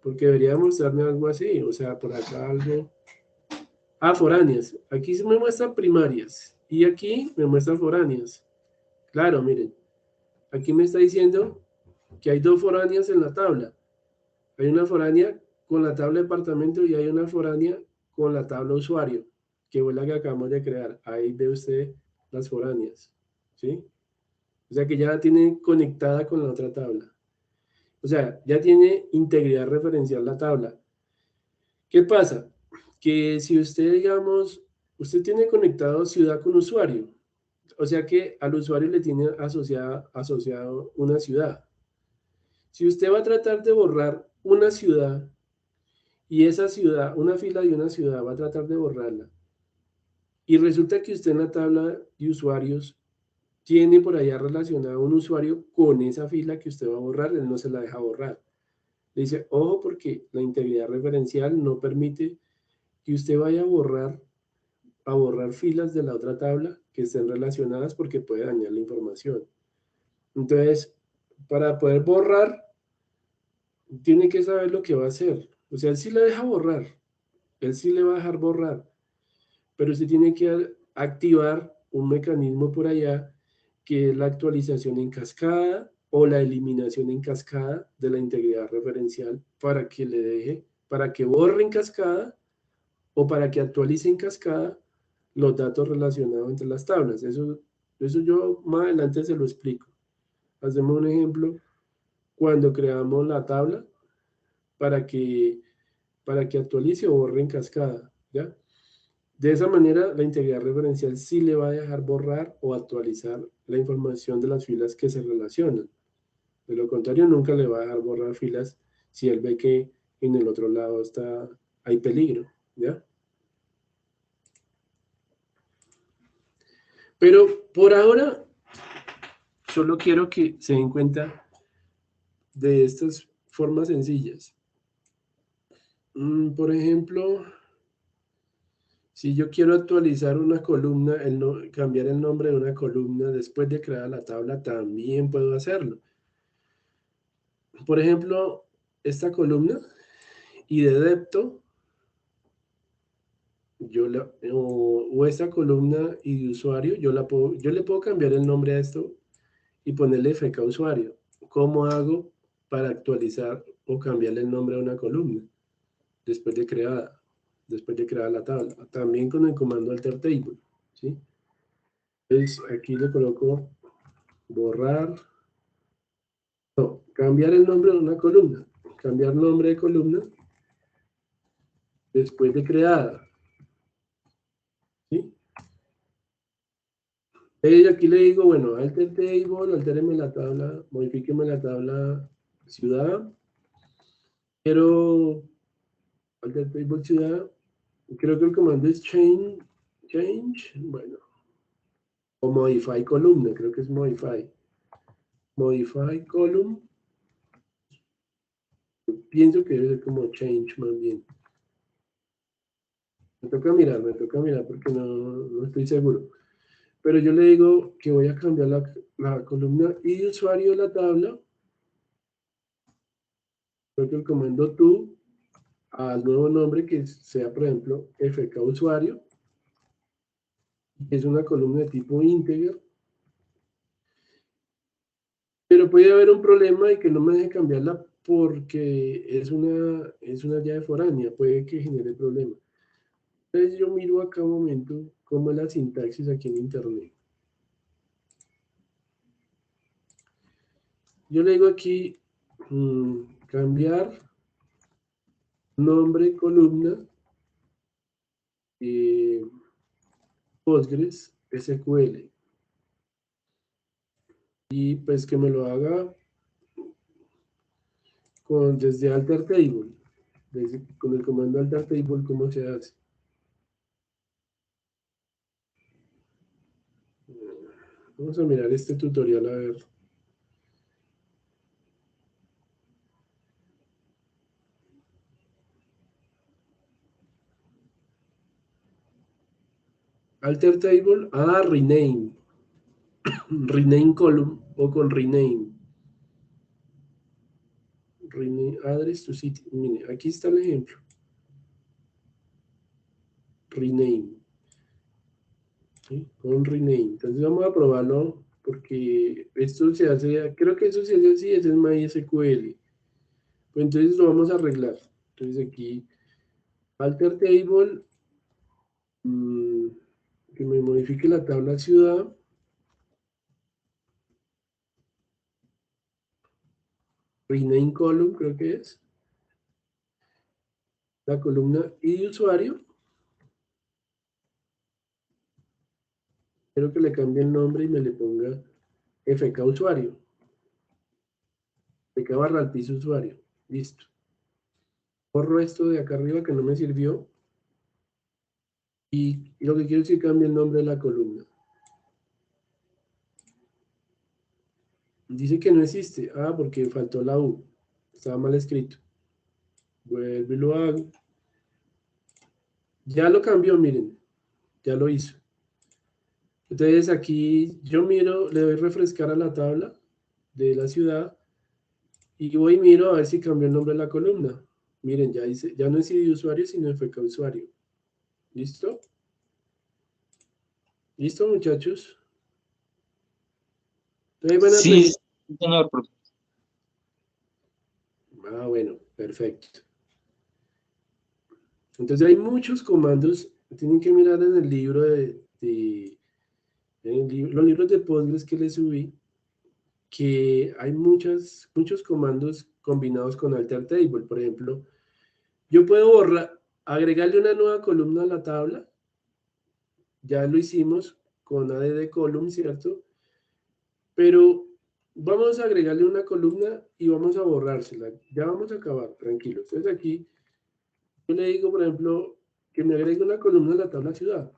Porque debería mostrarme algo así, o sea, por acá algo. Foráneas. Aquí se me muestran primarias y aquí me muestran foráneas. Claro, miren. Aquí me está diciendo que hay dos foráneas en la tabla. Hay una foránea con la tabla departamento y hay una foránea con la tabla usuario, que fue la que acabamos de crear. Ahí ve usted las foráneas. ¿Sí? O sea que ya la tiene conectada con la otra tabla. O sea, ya tiene integridad referencial la tabla. ¿Qué pasa? Que si usted, digamos, usted tiene conectado ciudad con usuario, o sea que al usuario le tiene asociado una ciudad. Si usted va a tratar de borrar una ciudad y esa ciudad, una fila de una ciudad, va a tratar de borrarla, y resulta que usted en la tabla de usuarios tiene por allá relacionado un usuario con esa fila que usted va a borrar, él no se la deja borrar. Le dice, ojo, porque la integridad referencial no permite que usted vaya a borrar filas de la otra tabla que estén relacionadas porque puede dañar la información. Entonces, para poder borrar, tiene que saber lo que va a hacer. O sea, él sí le deja borrar, él sí le va a dejar borrar, pero usted tiene que activar un mecanismo por allá que es la actualización en cascada o la eliminación en cascada de la integridad referencial para que le deje, para que borre en cascada o para que actualice en cascada los datos relacionados entre las tablas. Eso yo más adelante se lo explico. Hacemos un ejemplo cuando creamos la tabla para que actualice o borre en cascada, ¿ya? De esa manera, la integridad referencial sí le va a dejar borrar o actualizar la información de las filas que se relacionan. De lo contrario, nunca le va a dejar borrar filas si él ve que en el otro lado hay peligro, ¿ya? Pero por ahora, solo quiero que se den cuenta de estas formas sencillas. Por ejemplo, si yo quiero actualizar una columna, cambiar el nombre de una columna después de crear la tabla, también puedo hacerlo. Por ejemplo, esta columna y de depto, o esta columna y de usuario, yo le puedo cambiar el nombre a esto y ponerle FK usuario. ¿Cómo hago para actualizar o cambiarle el nombre a una columna después de crear la tabla? También con el comando alter table, ¿sí? Entonces aquí le coloco borrar, no, cambiar el nombre de una columna, cambiar nombre de columna después de creada, ¿sí? Y aquí le digo, bueno, alter table, altéreme la tabla, modifíqueme la tabla ciudad, quiero alter table ciudad, creo que el comando es change, bueno, o modify columna, creo que es modify column, pienso que debe ser como change más bien. Me toca mirar porque no estoy seguro. Pero yo le digo que voy a cambiar la columna y de usuario de la tabla. Creo que el comando to al nuevo nombre que sea, por ejemplo, FK usuario, que es una columna de tipo integer. Pero puede haber un problema y que no me deje cambiarla porque es una llave foránea, puede que genere problemas. Entonces yo miro acá un momento cómo es la sintaxis aquí en internet. Yo le digo aquí cambiar nombre columna Postgres SQL y pues que me lo haga desde alter table, con el comando alter table. ¿Cómo se hace? Vamos a mirar este tutorial a ver. Alter table, rename. Rename column o con rename. Rename address to city. Mire, aquí está el ejemplo. Rename. ¿Sí? Con rename. Entonces vamos a probarlo porque esto se hace, creo que eso se hace así, ese es MySQL. Pues entonces lo vamos a arreglar. Entonces aquí, alter table, que me modifique la tabla ciudad. Rename column, creo que es. La columna y de usuario. Quiero que le cambie el nombre y me le ponga FK usuario. FK barra al piso usuario. Listo. Borro esto de acá arriba que no me sirvió. Y lo que quiero es que cambie el nombre de la columna. Dice que no existe. Porque faltó la U. Estaba mal escrito. Vuelvo y lo hago. Ya lo cambió, miren. Ya lo hizo. Entonces aquí yo miro, le doy refrescar a la tabla de la ciudad y voy y miro a ver si cambió el nombre de la columna. Miren, ya dice, ya no es ID usuario, sino FK usuario. ¿Listo? ¿Listo, muchachos? Entonces, van a Sí, señor, profe. Ah, bueno, perfecto. Entonces hay muchos comandos, tienen que mirar en el libro los libros de Postgres que les subí, que hay muchos comandos combinados con alter table. Por ejemplo, yo puedo agregarle una nueva columna a la tabla, ya lo hicimos con add column, ¿cierto? Pero vamos a agregarle una columna y vamos a borrársela. Ya vamos a acabar, tranquilos. Entonces aquí yo le digo, por ejemplo, que me agregue una columna a la tabla ciudad,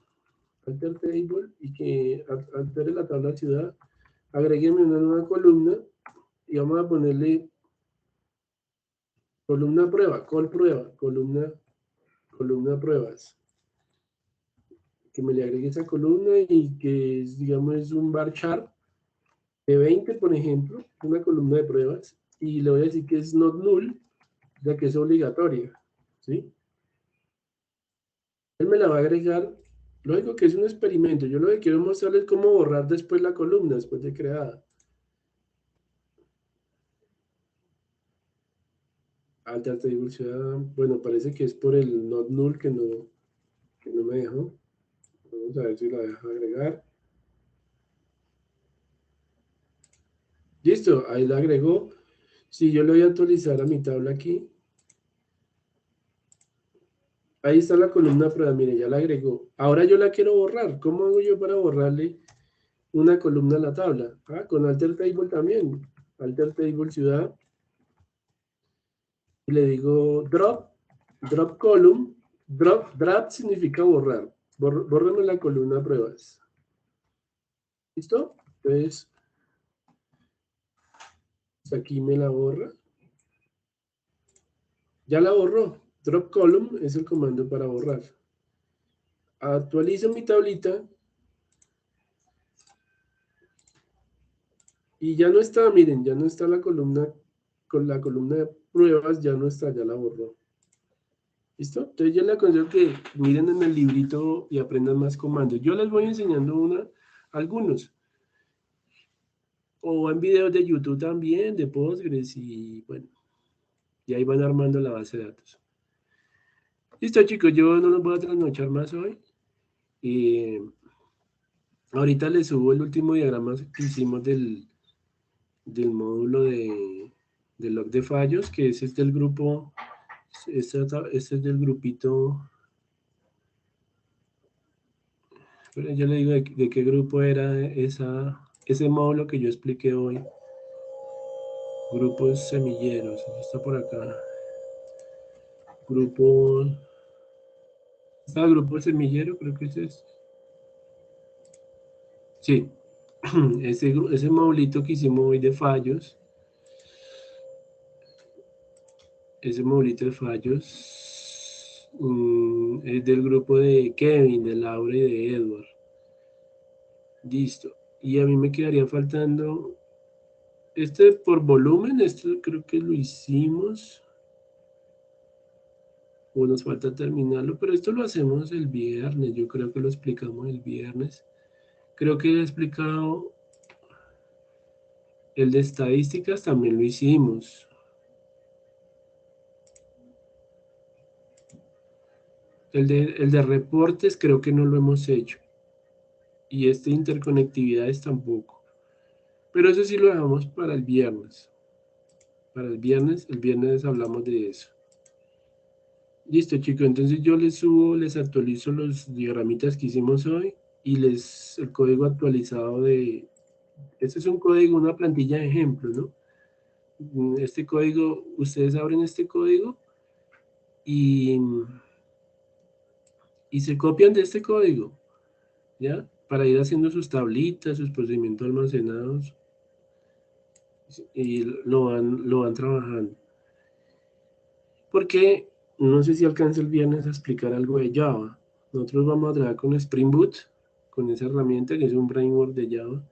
alter table, y que altere la tabla ciudad, agrégueme una nueva columna y vamos a ponerle columna prueba, columna pruebas. Que me le agregue esa columna y que digamos, es un bar chart de 20, por ejemplo, una columna de pruebas, y le voy a decir que es not null, ya que es obligatoria, ¿sí? Él me la va a agregar. Lógico que es un experimento. Yo lo que quiero mostrarles es cómo borrar después la columna, después de creada. Alter table ciudad. Bueno, parece que es por el not null que no me dejó. Vamos a ver si la deja agregar. Listo, ahí la agregó. Si yo le voy a actualizar a mi tabla aquí. Ahí está la columna prueba, mire, ya la agregó. Ahora yo la quiero borrar. ¿Cómo hago yo para borrarle una columna a la tabla? Ah, con alter table también. Alter table ciudad. Y le digo drop column. Drop significa borrar. Bórrame la columna pruebas. ¿Listo? Entonces, aquí me la borra. Ya la borró. Drop column es el comando para borrar. Actualizo mi tablita. Y ya no está, miren, ya no está la columna, con la columna de pruebas, ya no está, ya la borró. ¿Listo? Entonces yo les aconsejo que miren en el librito y aprendan más comandos. Yo les voy enseñando algunos. O en videos de YouTube también, de Postgres y bueno. Y ahí van armando la base de datos. Listo, chicos, yo no los voy a trasnochar más hoy. Ahorita les subo el último diagrama que hicimos del módulo de log de fallos, que es del grupo. Este es del grupito. Pero yo le digo de qué grupo era ese módulo que yo expliqué hoy. Grupos semilleros. Eso está por acá. Grupos. ¿Está el grupo semillero? Creo que ese es. Sí. Ese modulito que hicimos hoy de fallos. Ese modulito de fallos. Es del grupo de Kevin, de Laura y de Edward. Listo. Y a mí me quedaría faltando por volumen, esto creo que lo hicimos. O nos falta terminarlo, pero esto lo hacemos el viernes. Yo creo que lo explicamos el viernes. Creo que he explicado el de estadísticas, también lo hicimos. El de reportes creo que no lo hemos hecho. Y este de interconectividades tampoco. Pero eso sí lo dejamos para el viernes. Para el viernes hablamos de eso. Listo, chicos, entonces yo les actualizo los diagramitas que hicimos hoy y el código actualizado este es un código, una plantilla de ejemplo, ¿no? Este código, ustedes abren este código y se copian de este código, ¿ya? Para ir haciendo sus tablitas, sus procedimientos almacenados y lo van trabajando. porque no sé si alcanza el viernes a explicar algo de Java. Nosotros vamos a trabajar con Spring Boot, con esa herramienta que es un framework de Java.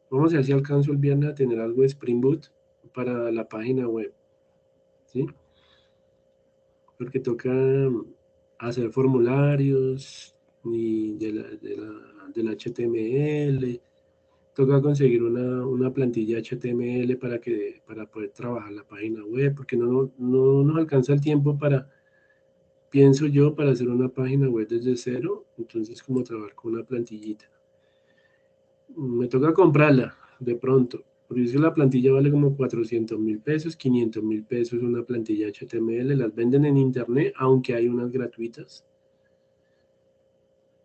Vamos a ver si alcanzo el viernes a tener algo de Spring Boot para la página web, ¿sí? Porque toca hacer formularios y del HTML, toca conseguir una plantilla HTML para poder trabajar la página web, porque no nos alcanza el tiempo pienso yo, para hacer una página web desde cero, entonces como trabajar con una plantillita. Me toca comprarla de pronto, porque es que la plantilla vale como 400.000 pesos, 500.000 pesos una plantilla HTML, las venden en internet, aunque hay unas gratuitas.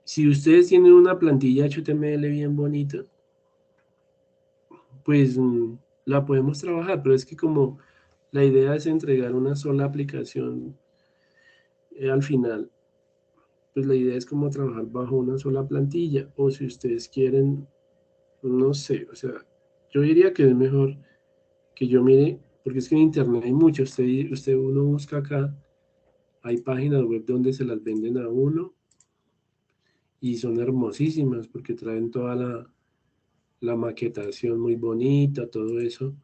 Si ustedes tienen una plantilla HTML bien bonita, pues la podemos trabajar, pero es que como la idea es entregar una sola aplicación al final, pues la idea es como trabajar bajo una sola plantilla, o si ustedes quieren, no sé, o sea, yo diría que es mejor que yo mire, porque es que en internet hay mucho, uno busca acá, hay páginas web donde se las venden a uno y son hermosísimas porque traen toda la maquetación muy bonita, todo eso.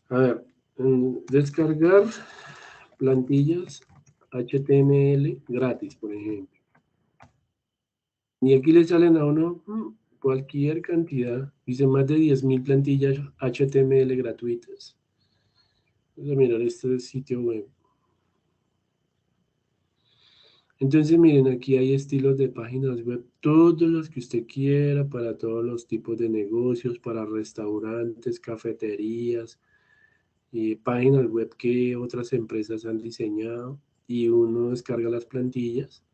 A ver, descargar plantillas HTML gratis, por ejemplo. Y aquí le salen a uno cualquier cantidad, dice más de 10.000 plantillas HTML gratuitas. Vamos a mirar este sitio web. Entonces miren, aquí hay estilos de páginas web, todos los que usted quiera, para todos los tipos de negocios, para restaurantes, cafeterías, y páginas web que otras empresas han diseñado, y uno descarga las plantillas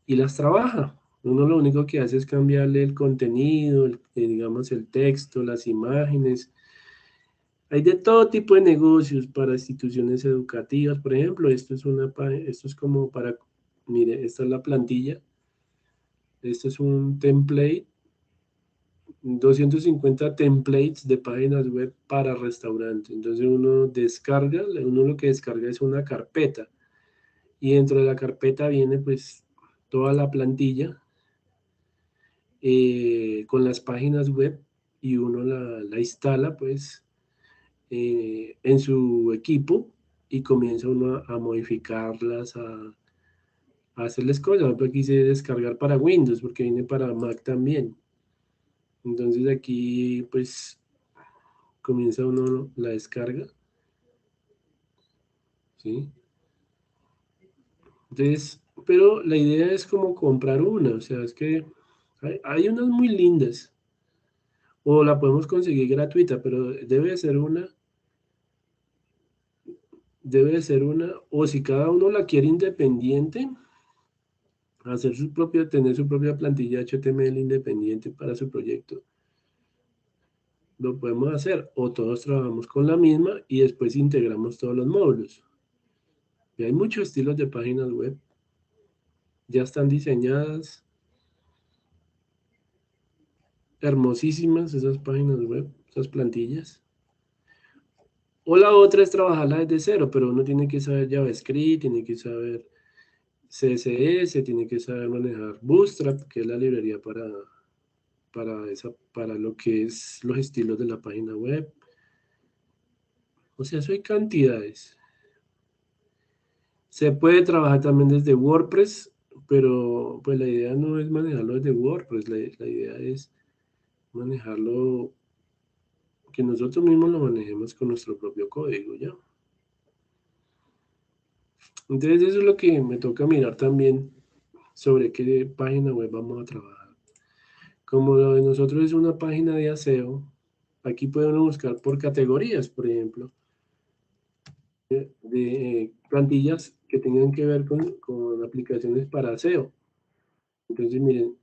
y las trabaja. Uno lo único que hace es cambiarle el contenido, digamos el texto, las imágenes. Hay de todo tipo de negocios para instituciones educativas. Por ejemplo, esto es como para, mire, esta es la plantilla. Esto es un template, 250 templates de páginas web para restaurantes. Entonces uno lo que descarga es una carpeta. Y dentro de la carpeta viene pues toda la plantilla con las páginas web, y uno la instala pues en su equipo, y comienza uno a modificarlas, a hacerles cosas. Por ejemplo, aquí dice descargar para Windows, porque viene para Mac también. Entonces aquí pues comienza uno la descarga, ¿sí? Entonces, pero la idea es como comprar una, o sea, es que hay unas muy lindas, o la podemos conseguir gratuita, pero debe de ser una, o si cada uno la quiere independiente, tener su propia plantilla HTML independiente para su proyecto, lo podemos hacer, o todos trabajamos con la misma y después integramos todos los módulos. Y hay muchos estilos de páginas web, ya están diseñadas, hermosísimas esas páginas web, esas plantillas. O la otra es trabajarla desde cero, pero uno tiene que saber JavaScript, tiene que saber CSS, tiene que saber manejar Bootstrap, que es la librería para lo que es los estilos de la página web. O sea, eso hay cantidades. Se puede trabajar también desde WordPress, pero pues la idea no es manejarlo desde WordPress, la idea es manejarlo, que nosotros mismos lo manejemos con nuestro propio código, ¿ya? Entonces eso es lo que me toca mirar también, sobre qué página web vamos a trabajar. Como lo de nosotros es una página de aseo, aquí podemos buscar por categorías, por ejemplo, de plantillas que tengan que ver con aplicaciones para aseo. Entonces, miren,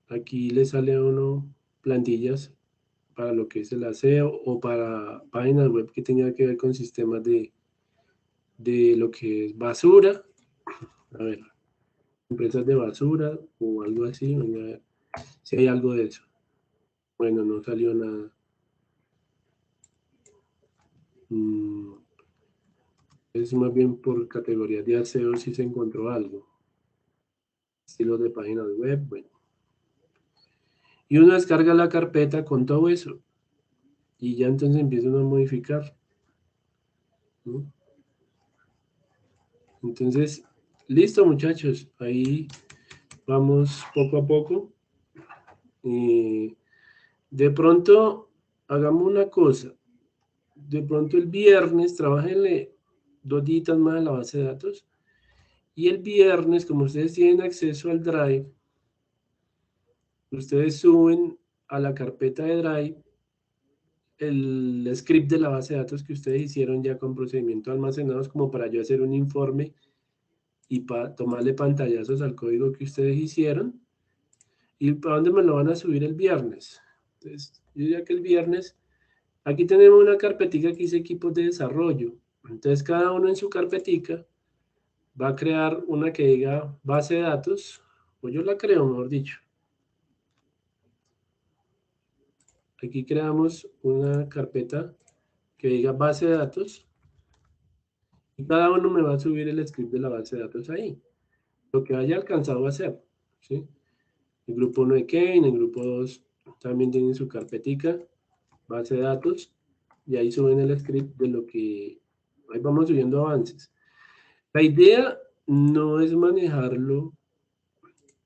aquí le sale a uno plantillas para lo que es el aseo, o para páginas web que tengan que ver con sistemas de lo que es basura. A ver, empresas de basura o algo así. Venga, a ver si hay algo de eso. Bueno, no salió nada. Es más bien por categorías de aseo si se encontró algo. Estilos de páginas web, bueno. Y uno descarga la carpeta con todo eso. Y ya entonces empieza uno a modificar, ¿no? Entonces, listo muchachos. Ahí vamos poco a poco. De pronto, hagamos una cosa. De pronto el viernes, trabajenle 2 días más a la base de datos. Y el viernes, como ustedes tienen acceso al Drive, ustedes suben a la carpeta de Drive el script de la base de datos que ustedes hicieron ya con procedimientos almacenados, como para yo hacer un informe y para tomarle pantallazos al código que ustedes hicieron. ¿Y para dónde me lo van a subir el viernes? Entonces, yo diría que el viernes, aquí tenemos una carpetica que dice equipos de desarrollo. Entonces, cada uno en su carpetica va a crear una que diga base de datos, o yo la creo, mejor dicho. Aquí creamos una carpeta que diga base de datos y cada uno me va a subir el script de la base de datos ahí, lo que haya alcanzado a hacer, ¿sí? El grupo 1 de Kane, el grupo 2 también tiene su carpetica, base de datos, y ahí suben el script de lo que, ahí vamos subiendo avances. La idea no es manejarlo,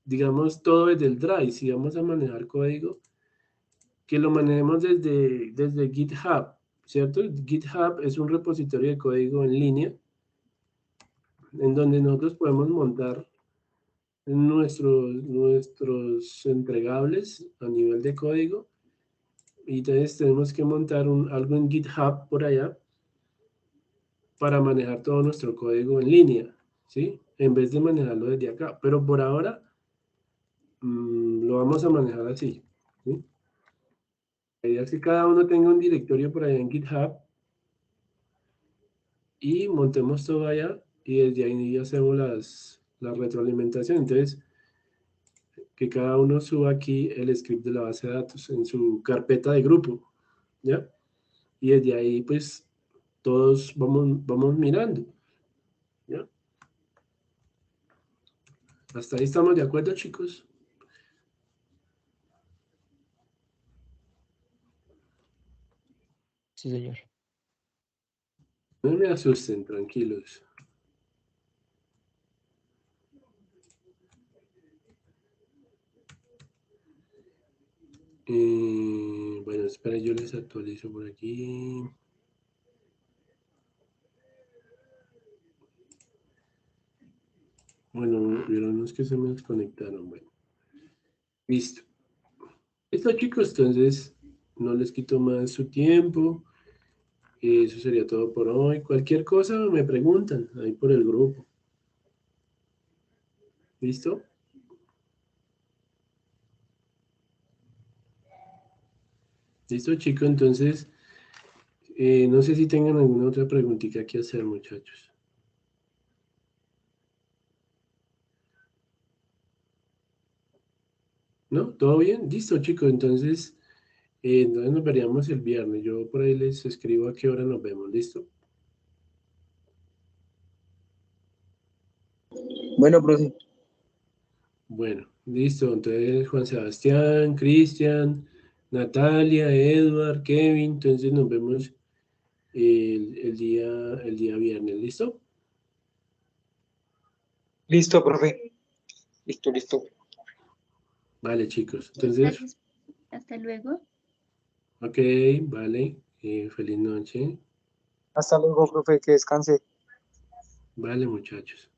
digamos, todo desde el Drive. Si vamos a manejar código, que lo manejemos desde GitHub, ¿cierto? GitHub es un repositorio de código en línea en donde nosotros podemos montar nuestros entregables a nivel de código y entonces tenemos que montar algo en GitHub por allá para manejar todo nuestro código en línea, ¿sí? En vez de manejarlo desde acá. Pero por ahora lo vamos a manejar así, ¿sí? La idea es que cada uno tenga un directorio por allá en GitHub y montemos todo allá y desde ahí hacemos la retroalimentación. Entonces, que cada uno suba aquí el script de la base de datos en su carpeta de grupo, ¿ya? Y desde ahí, pues, todos vamos mirando, ¿ya? Hasta ahí estamos de acuerdo, chicos. Sí, señor. No me asusten, tranquilos. Bueno, espera, yo les actualizo por aquí. Bueno, vieron los que se me desconectaron. Bueno, listo. Listo, chicos, entonces no les quito más su tiempo. Eso sería todo por hoy. Cualquier cosa me preguntan ahí por el grupo. ¿Listo? Listo, chicos, entonces no sé si tengan alguna otra preguntita que hacer, muchachos. ¿No? ¿Todo bien? Listo, chicos, entonces nos veríamos el viernes. Yo por ahí les escribo a qué hora nos vemos. ¿Listo? Bueno, profe. Bueno, listo. Entonces, Juan Sebastián, Cristian, Natalia, Edward, Kevin. Entonces nos vemos el día viernes. ¿Listo? Listo, profe. Listo. Vale, chicos. Muchas Entonces, gracias. Hasta luego. ok, vale. Feliz noche. Hasta luego, profe, que descanse. Vale, muchachos.